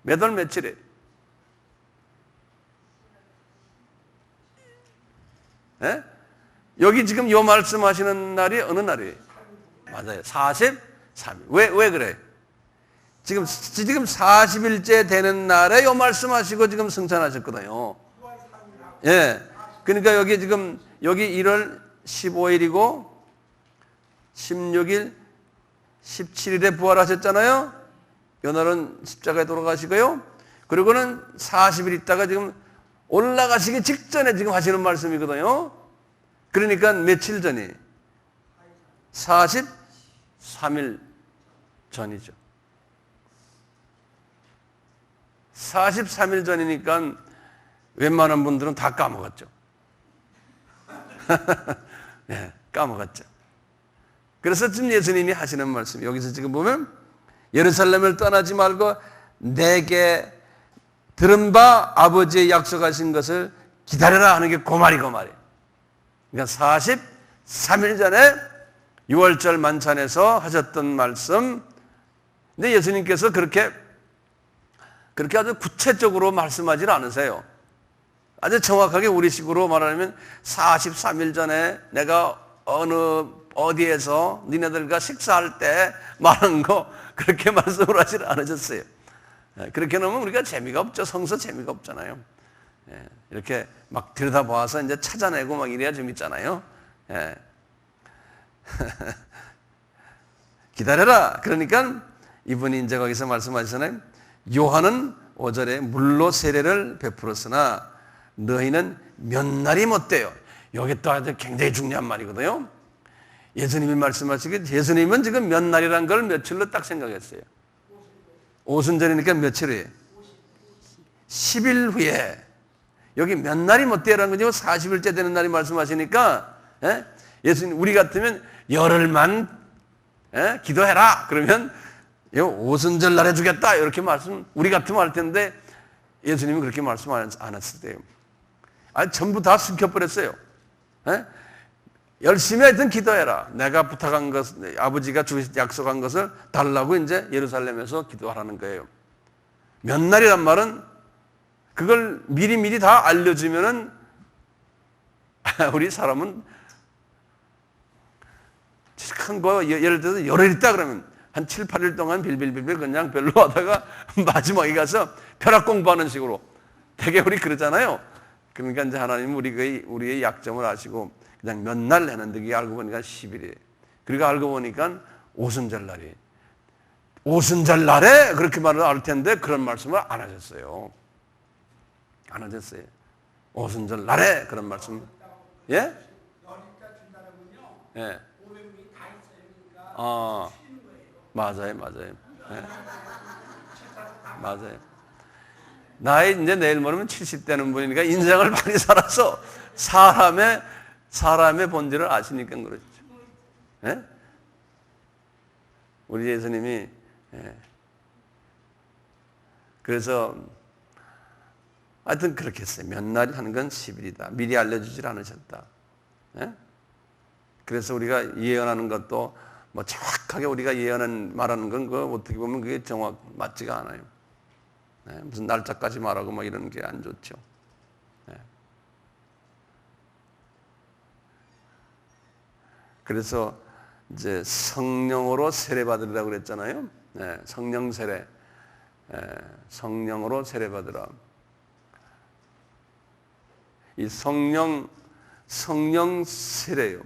몇 월 며칠이에요? 예? 여기 지금 요 말씀하시는 날이 어느 날이에요? 맞아요. 43일. 왜 그래요? 지금 40일째 되는 날에 요 말씀하시고 지금 승천하셨거든요. 예. 그러니까 여기 지금 여기 1월 15일이고 16일, 17일에 부활하셨잖아요. 요 날은 십자가에 돌아가시고요. 그리고는 40일 있다가 지금 올라가시기 직전에 지금 하시는 말씀이거든요. 그러니까 며칠 전이 43일 전이죠. 43일 전이니까 웬만한 분들은 다 까먹었죠. 네, 까먹었죠. 그래서 지금 예수님이 하시는 말씀, 여기서 지금 보면 예루살렘을 떠나지 말고 내게 들은 바 아버지의 약속하신 것을 기다려라 하는 게 그 말이. 그러니까 43일 전에 6월절 만찬에서 하셨던 말씀. 근데 예수님께서 그렇게 아주 구체적으로 말씀하지 않으세요. 아주 정확하게 우리식으로 말하면 43일 전에 내가 어디에서 니네들과 식사할 때 말한 거 그렇게 말씀을 하지 않으셨어요. 그렇게 놓으면 우리가 재미가 없죠. 성서 재미가 없잖아요. 이렇게 막 들여다봐서 이제 찾아내고 막 이래야 재밌잖아요. 기다려라. 그러니까 이분이 이제 거기서 말씀하시잖아요. 요한은 5절에 물로 세례를 베풀었으나 너희는 몇 날이 못돼요. 여기 또 아주 굉장히 중요한 말이거든요. 예수님이 말씀하시기 예수님은 지금 몇 날이란 걸 며칠로 딱 생각했어요. 오순절이니까 며칠이에요? 10일 후에. 여기 몇 날이 못돼라는 거죠. 40일째 되는 날이 말씀하시니까 예수님 우리 같으면 열흘만 기도해라. 그러면 오순절 날 해주겠다. 이렇게 말씀 우리 같으면 할 텐데 예수님은 그렇게 말씀 안 했을 때요. 아니 전부 다 숨겨버렸어요. 열심히 하여튼 기도해라. 내가 부탁한 것, 아버지가 약속한 것을 달라고 이제 예루살렘에서 기도하라는 거예요. 몇 날이란 말은 그걸 미리미리 다 알려주면은 우리 사람은 큰 거 예를 들어서 열흘 있다 그러면 한 7, 8일 동안 빌빌빌빌 그냥 별로 하다가 마지막에 가서 벼락 공부하는 식으로 되게 우리 그러잖아요. 그러니까 이제 하나님은 우리의 약점을 아시고 그냥 몇 날 했는데 그게 알고 보니까 10일이에요. 그리고 알고 보니까 오순절 날이. 오순절 날에 그렇게 말을 할 텐데 그런 말씀을 안 하셨어요. 안 하셨어요. 오순절 날에 그런 말씀. 예? 예. 맞아요. 예. 맞아요. 나이 이제 내일 모르면 70 되는 분이니까 인생을 많이 살아서 사람의 본질을 아시니까 그렇죠. 예? 우리 예수님이 그래서 하여튼 그렇게 했어요. 몇 날 하는 건 10일이다. 미리 알려주질 않으셨다. 예? 그래서 우리가 예언하는 것도 뭐 정확하게 우리가 말하는 건 그 어떻게 보면 그게 맞지가 않아요. 무슨 날짜까지 말하고 뭐 이런 게 안 좋죠. 그래서 이제 성령으로 세례받으리라고 그랬잖아요. 네, 성령 세례. 성령으로 세례받으라. 이 성령 세례요.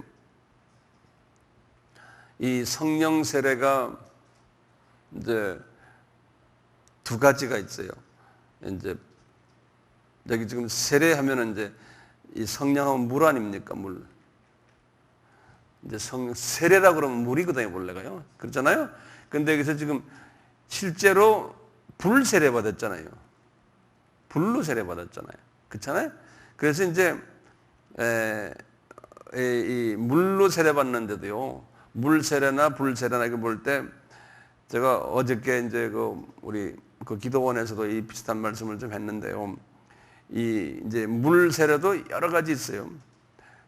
이 성령 세례가 이제 두 가지가 있어요. 이제 여기 지금 세례하면은 이제 이 성령하면 물 아닙니까? 물. 이제 세례라 그러면 물이거든요, 원래가요. 그렇잖아요? 근데 여기서 지금 실제로 불 세례 받았잖아요. 불로 세례 받았잖아요. 그렇잖아요? 그래서 이제 이 물로 세례 받는데도요. 물 세례나 불 세례나 이거 볼 때 제가 어저께 이제 우리 기도원에서도 이 비슷한 말씀을 좀 했는데요. 이 이제 물 세례도 여러 가지 있어요.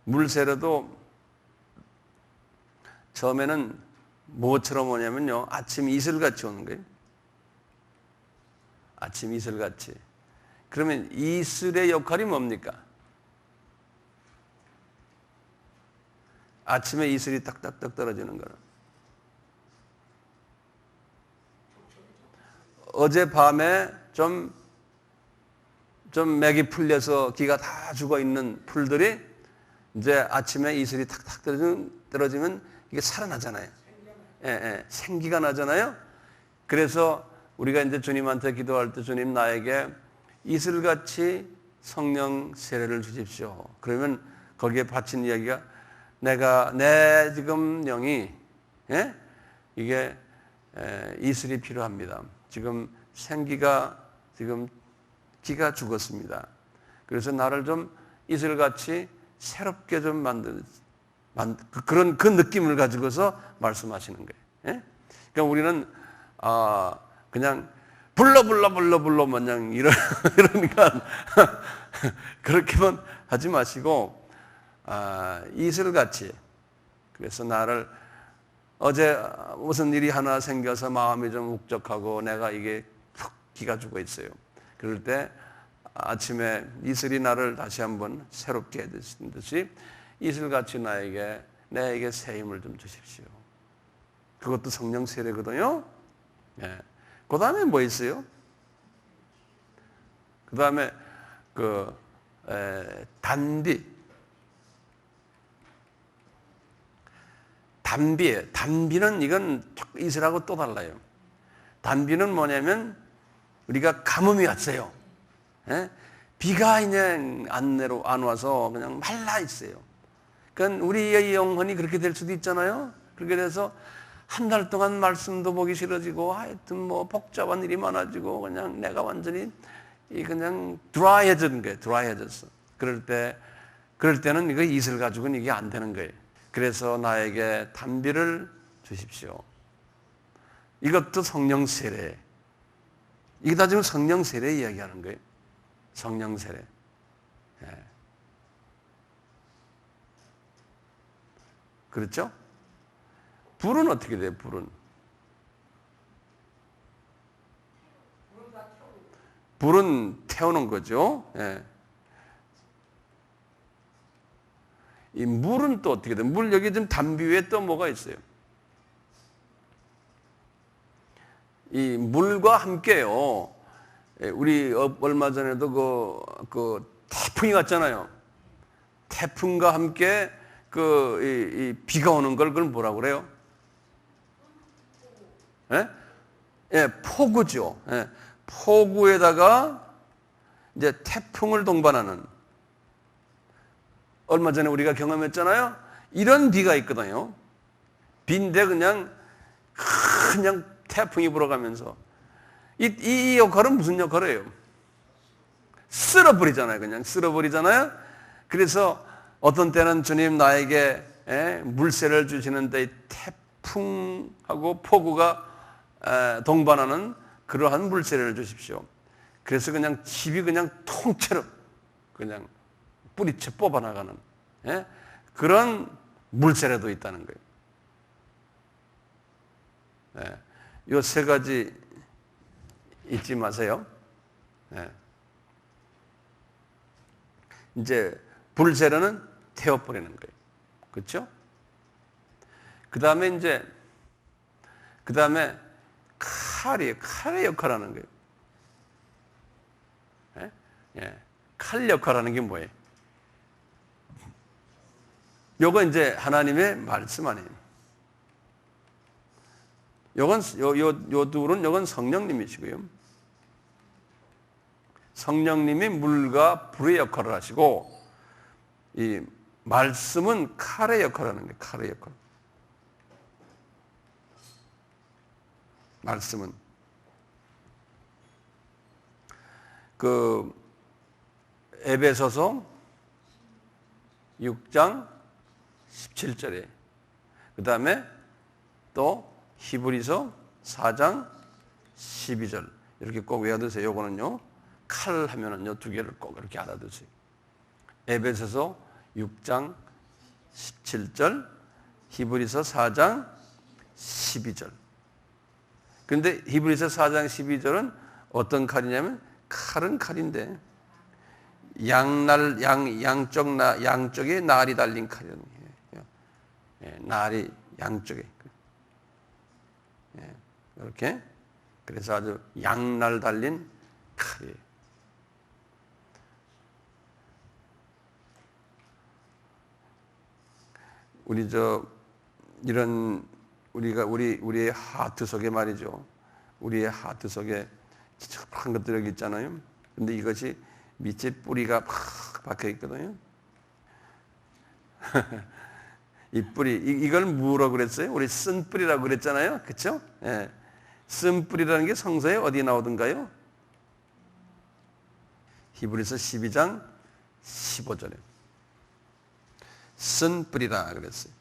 물 세례도 처음에는 뭐처럼 오냐면요. 아침 이슬같이 오는 거예요. 아침 이슬같이. 그러면 이슬의 역할이 뭡니까? 아침에 이슬이 딱딱딱 떨어지는 거는. 어젯밤에 좀 맥이 풀려서 기가 다 죽어 있는 풀들이 이제 아침에 이슬이 탁탁 떨어지면 이게 살아나잖아요. 생기가 나잖아요. 그래서 우리가 이제 주님한테 기도할 때 주님 나에게 이슬같이 성령 세례를 주십시오. 그러면 거기에 바친 이야기가 내 지금 영이 이게 이슬이 필요합니다. 지금 생기가 지금 기가 죽었습니다. 그래서 나를 좀 이슬같이 새롭게 좀 그런 그 느낌을 가지고서 말씀하시는 거예요. 그러니까 우리는 그냥 불러 마냥 이러니까 그렇게만 하지 마시고 이슬같이. 그래서 나를 어제 무슨 일이 하나 생겨서 마음이 좀 uk적하고 내가 이게 푹 기가 죽어 있어요. 그럴 때 아침에 이슬이 나를 다시 한번 새롭게 해주신 듯이 이슬같이 내에게 새 힘을 좀 주십시오. 그것도 성령 세례거든요. 그 다음에 뭐 있어요? 그 다음에 단비예요. 단비는 이건 이슬하고 또 달라요. 단비는 뭐냐면 우리가 가뭄이 왔어요. 비가 그냥 안 와서 그냥 말라 있어요. 그러니까 우리의 영혼이 그렇게 될 수도 있잖아요. 그렇게 돼서 한 달 동안 말씀도 보기 싫어지고 하여튼 뭐 복잡한 일이 많아지고 그냥 내가 완전히 그냥 드라이해진 거예요. 드라이해졌어. 그럴 때는 이거 이슬 가지고는 이게 안 되는 거예요. 그래서 나에게 단비를 주십시오. 이것도 성령 세례. 이게 다 지금 성령 세례 이야기하는 거예요. 성령 세례. 그렇죠? 불은 어떻게 돼요? 불은 태우는 거죠. 이 물은 또 어떻게 돼요? 물 여기 지금 단비 위에 또 뭐가 있어요? 이 물과 함께요. 우리 얼마 전에도 그 태풍이 왔잖아요. 태풍과 함께 이 비가 오는 걸 그걸 뭐라고 그래요? 폭우죠. 폭우에다가 이제 태풍을 동반하는. 얼마 전에 우리가 경험했잖아요. 이런 비가 있거든요. 비인데 그냥 태풍이 불어가면서 이 역할은 무슨 역할이에요? 쓸어버리잖아요. 그냥 쓸어버리잖아요. 그래서 어떤 때는 주님 나에게 물세를 주시는데 태풍하고 폭우가 동반하는 그러한 물세를 주십시오. 그래서 그냥 집이 그냥 통째로 그냥 뿌리채 뽑아나가는 그런 물세례도 있다는 거예요. 이 세 가지 잊지 마세요. 이제 불세례는 태워버리는 거예요. 그렇죠? 그 다음에 칼의 역할을 하는 거예요. 예? 예. 칼 역할을 하는 게 뭐예요? 요거 이제 하나님의 말씀 아니에요. 요 둘은 요건 성령님이시고요. 성령님이 물과 불의 역할을 하시고, 이 말씀은 칼의 역할을 하는 거예요. 칼의 역할. 말씀은. 에베소서 6장 17절에, 그 다음에 또 히브리서 4장 12절, 이렇게 꼭 외워두세요. 요거는요, 칼 하면은 요 두 개를 꼭 이렇게 알아두세요. 에베소서 6장 17절, 히브리서 4장 12절. 그런데 히브리서 4장 12절은 어떤 칼이냐면, 칼은 칼인데 양쪽에 날이 달린 칼이에요. 날이 양쪽에. 이렇게. 그래서 아주 양날 달린 칼이에요. 우리의 하트 속에 말이죠. 우리의 하트 속에 한 것들이 여기 있잖아요. 근데 이것이 밑에 뿌리가 팍 박혀 있거든요. 이 뿌리, 이걸 뭐라고 그랬어요? 우리 쓴뿌리라고 그랬잖아요. 그쵸? 예. 쓴뿌리라는 게 성서에 어디 나오던가요? 히브리서 12장 15절에. 쓴뿌리라 그랬어요.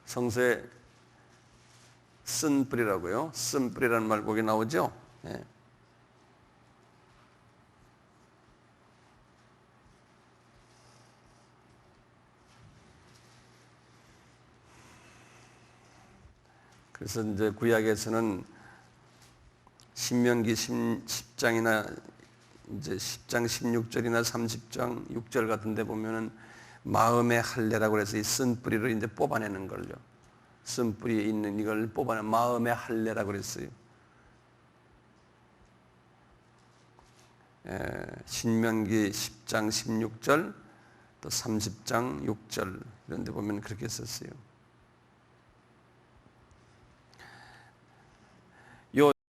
성서에 쓴뿌리라고요. 쓴뿌리라는 말 거기 나오죠? 예. 그래서 이제 구약에서는 신명기 10장이나 이제 10장 16절이나 30장 6절 같은 데 보면은 마음의 할례라고 해서 이 쓴뿌리를 이제 뽑아내는 걸요. 쓴뿌리에 있는 이걸 뽑아내 마음의 할례라고 그랬어요. 신명기 10장 16절 또 30장 6절 이런 데 보면 그렇게 썼어요.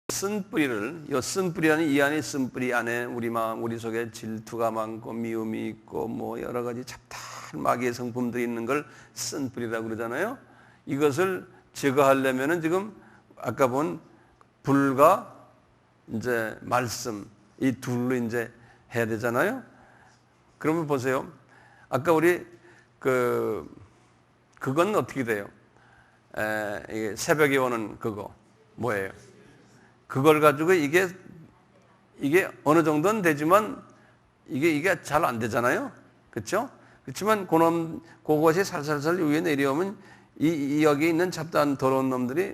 쓴뿌리라는 이 안에 쓴뿌리 안에 우리 마음, 우리 속에 질투가 많고 미움이 있고 뭐 여러 가지 잡다한 마귀의 성품들이 있는 걸 쓴뿌리라고 그러잖아요. 이것을 제거하려면은 지금 아까 본 불과 이제 말씀 이 둘로 이제 해야 되잖아요. 그러면 보세요. 아까 우리 그건 어떻게 돼요? 이게 새벽에 오는 그거 뭐예요? 그걸 가지고 이게 어느 정도는 되지만 이게 잘 안 되잖아요. 그렇죠? 그렇지만 그것이 살살살 위에 내려오면 여기 있는 잡다한 더러운 놈들이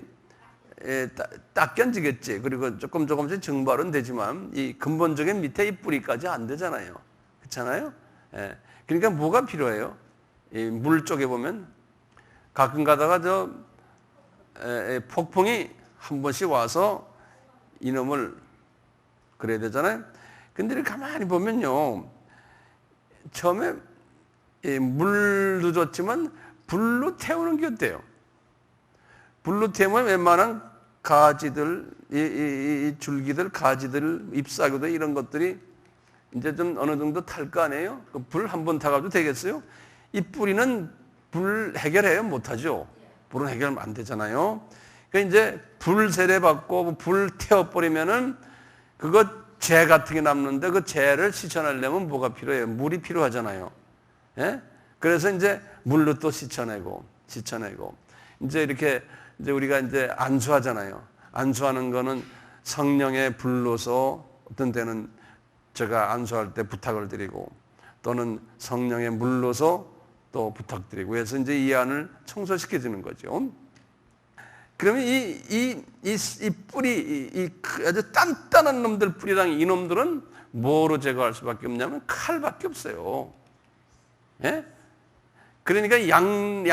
딱 견지겠지. 그리고 조금씩 증발은 되지만 이 근본적인 밑에 이 뿌리까지 안 되잖아요. 그렇잖아요? 예. 그러니까 뭐가 필요해요? 이 물 쪽에 보면 가끔 가다가 폭풍이 한 번씩 와서 이놈을 그래야 되잖아요. 근데 이렇게 가만히 보면요. 처음에 물도 좋지만 불로 태우는 게 어때요? 불로 태우면 웬만한 가지들, 이 줄기들, 가지들, 잎사귀들 이런 것들이 이제 좀 어느 정도 탈 거 아니에요? 불 한 번 타가도 되겠어요? 이 뿌리는 불 해결해요? 못하죠? 불은 해결하면 안 되잖아요. 그러니까 이제 불 세례받고 불 태워버리면은 그거 재 같은 게 남는데 그 재를 씻어내려면 뭐가 필요해요? 물이 필요하잖아요. 예? 그래서 이제 물로 또 씻어내고 이제 이렇게 이제 우리가 이제 안수하잖아요. 안수하는 거는 성령의 불로서 어떤 때는 제가 안수할 때 부탁을 드리고 또는 성령의 물로서 또 부탁드리고 해서 이제 이 안을 청소시켜 주는 거죠. 그러면 이 뿌리, 아주 단단한 놈들 뿌리랑 이 놈들은 뭐로 제거할 수밖에 없냐면 칼밖에 없어요. 예? 그러니까 양날의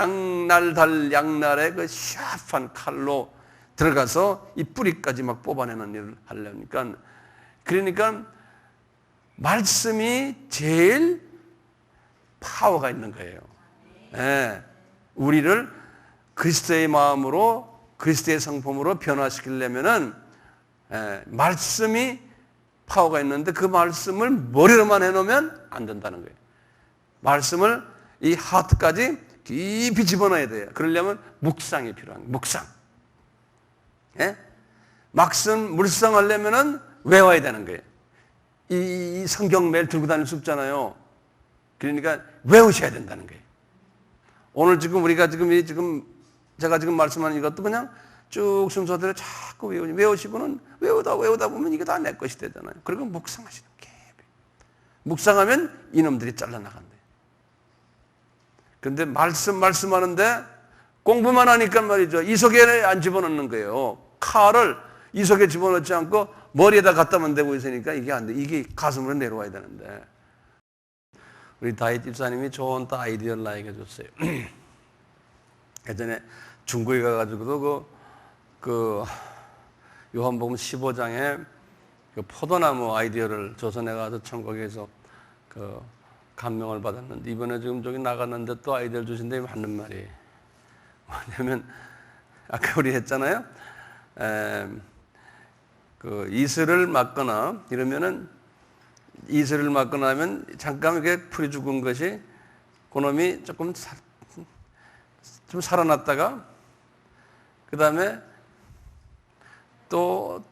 그 샤프한 칼로 들어가서 이 뿌리까지 막 뽑아내는 일을 하려니까, 그러니까 말씀이 제일 파워가 있는 거예요. 예. 우리를 그리스도의 마음으로, 그리스도의 성품으로 변화시키려면은 말씀이 파워가 있는데, 그 말씀을 머리로만 해놓으면 안 된다는 거예요. 말씀을 이 하트까지 깊이 집어넣어야 돼요. 그러려면 묵상이 필요한 거예요. 묵상. 예? 막상 묵상하려면은 외워야 되는 거예요. 이 성경 매일 들고 다닐 수 없잖아요. 그러니까 외우셔야 된다는 거예요. 오늘 지금 우리가 제가 지금 말씀하는 이것도 그냥 쭉 순서대로 자꾸 외우시고는 외우다 보면 이게 다 내 것이 되잖아요. 그리고 묵상하시는 게. 묵상하면 이놈들이 잘라나간대요. 그런데 말씀하는데 공부만 하니까 말이죠. 이 속에 안 집어넣는 거예요. 칼을 이 속에 집어넣지 않고 머리에다 갖다만 대고 있으니까 이게 안 돼. 이게 가슴으로 내려와야 되는데. 우리 다윗 집사님이 좋은 아이디어를 나에게 줬어요. 예전에 중국에 가가지고도 그 요한복음 15장에 그 포도나무 아이디어를 조선에 가서 천국에서 그 감명을 받았는데, 이번에 지금 저기 나갔는데 또 아이디어를 주신데 맞는 말이에요. 뭐냐면 아까 우리 했잖아요. 그 이슬을 맞거나 이러면은, 이슬을 맞거나 하면 잠깐 이렇게 풀이 죽은 것이 그놈이 좀 살아났다가 그 다음에 또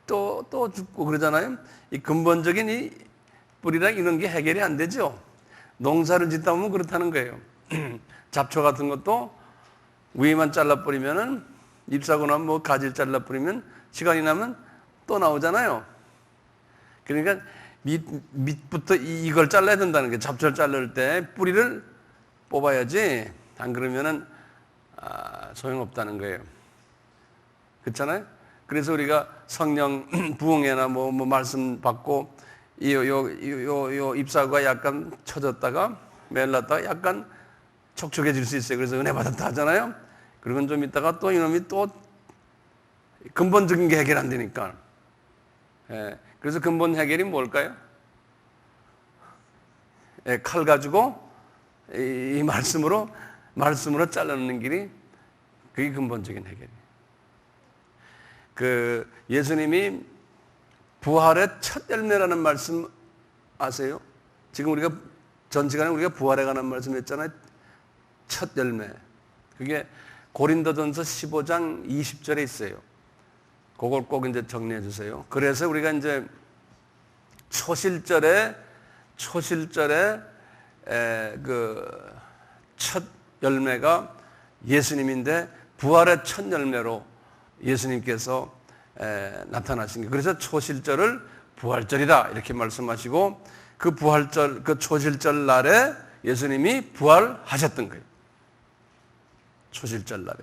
죽고 그러잖아요. 이 근본적인 이 뿌리랑 이런 게 해결이 안 되죠. 농사를 짓다 보면 그렇다는 거예요. 잡초 같은 것도 위에만 잘라버리면은, 잎사거나 뭐 가지를 잘라버리면 시간이 나면 또 나오잖아요. 그러니까 밑부터 이걸 잘라야 된다는 게, 잡초를 자를 때 뿌리를 뽑아야지, 안 그러면은 소용없다는 거예요. 그렇잖아요? 그래서 우리가 성령 부흥회나 뭐 말씀 받고 요 잎사구가 약간 처졌다가 멜랐다가 약간 촉촉해질 수 있어요. 그래서 은혜 받았다 하잖아요. 그러면 좀 있다가 또 이놈이 또 근본적인 게 해결 안 되니까. 그래서 근본 해결이 뭘까요? 칼 가지고 이 말씀으로 잘라내는 길이, 그게 근본적인 해결이에요. 그 예수님이 부활의 첫 열매라는 말씀 아세요? 지금 우리가 전 시간에 우리가 부활에 관한 말씀했잖아요. 첫 열매. 그게 고린도전서 15장 20절에 있어요. 그걸 꼭 이제 정리해 주세요. 그래서 우리가 이제 초실절에 그 첫 열매가 예수님인데, 부활의 첫 열매로 예수님께서 나타나신 게, 그래서 초실절을 부활절이다 이렇게 말씀하시고, 그 부활절, 그 초실절 날에 예수님이 부활하셨던 거예요. 초실절 날에.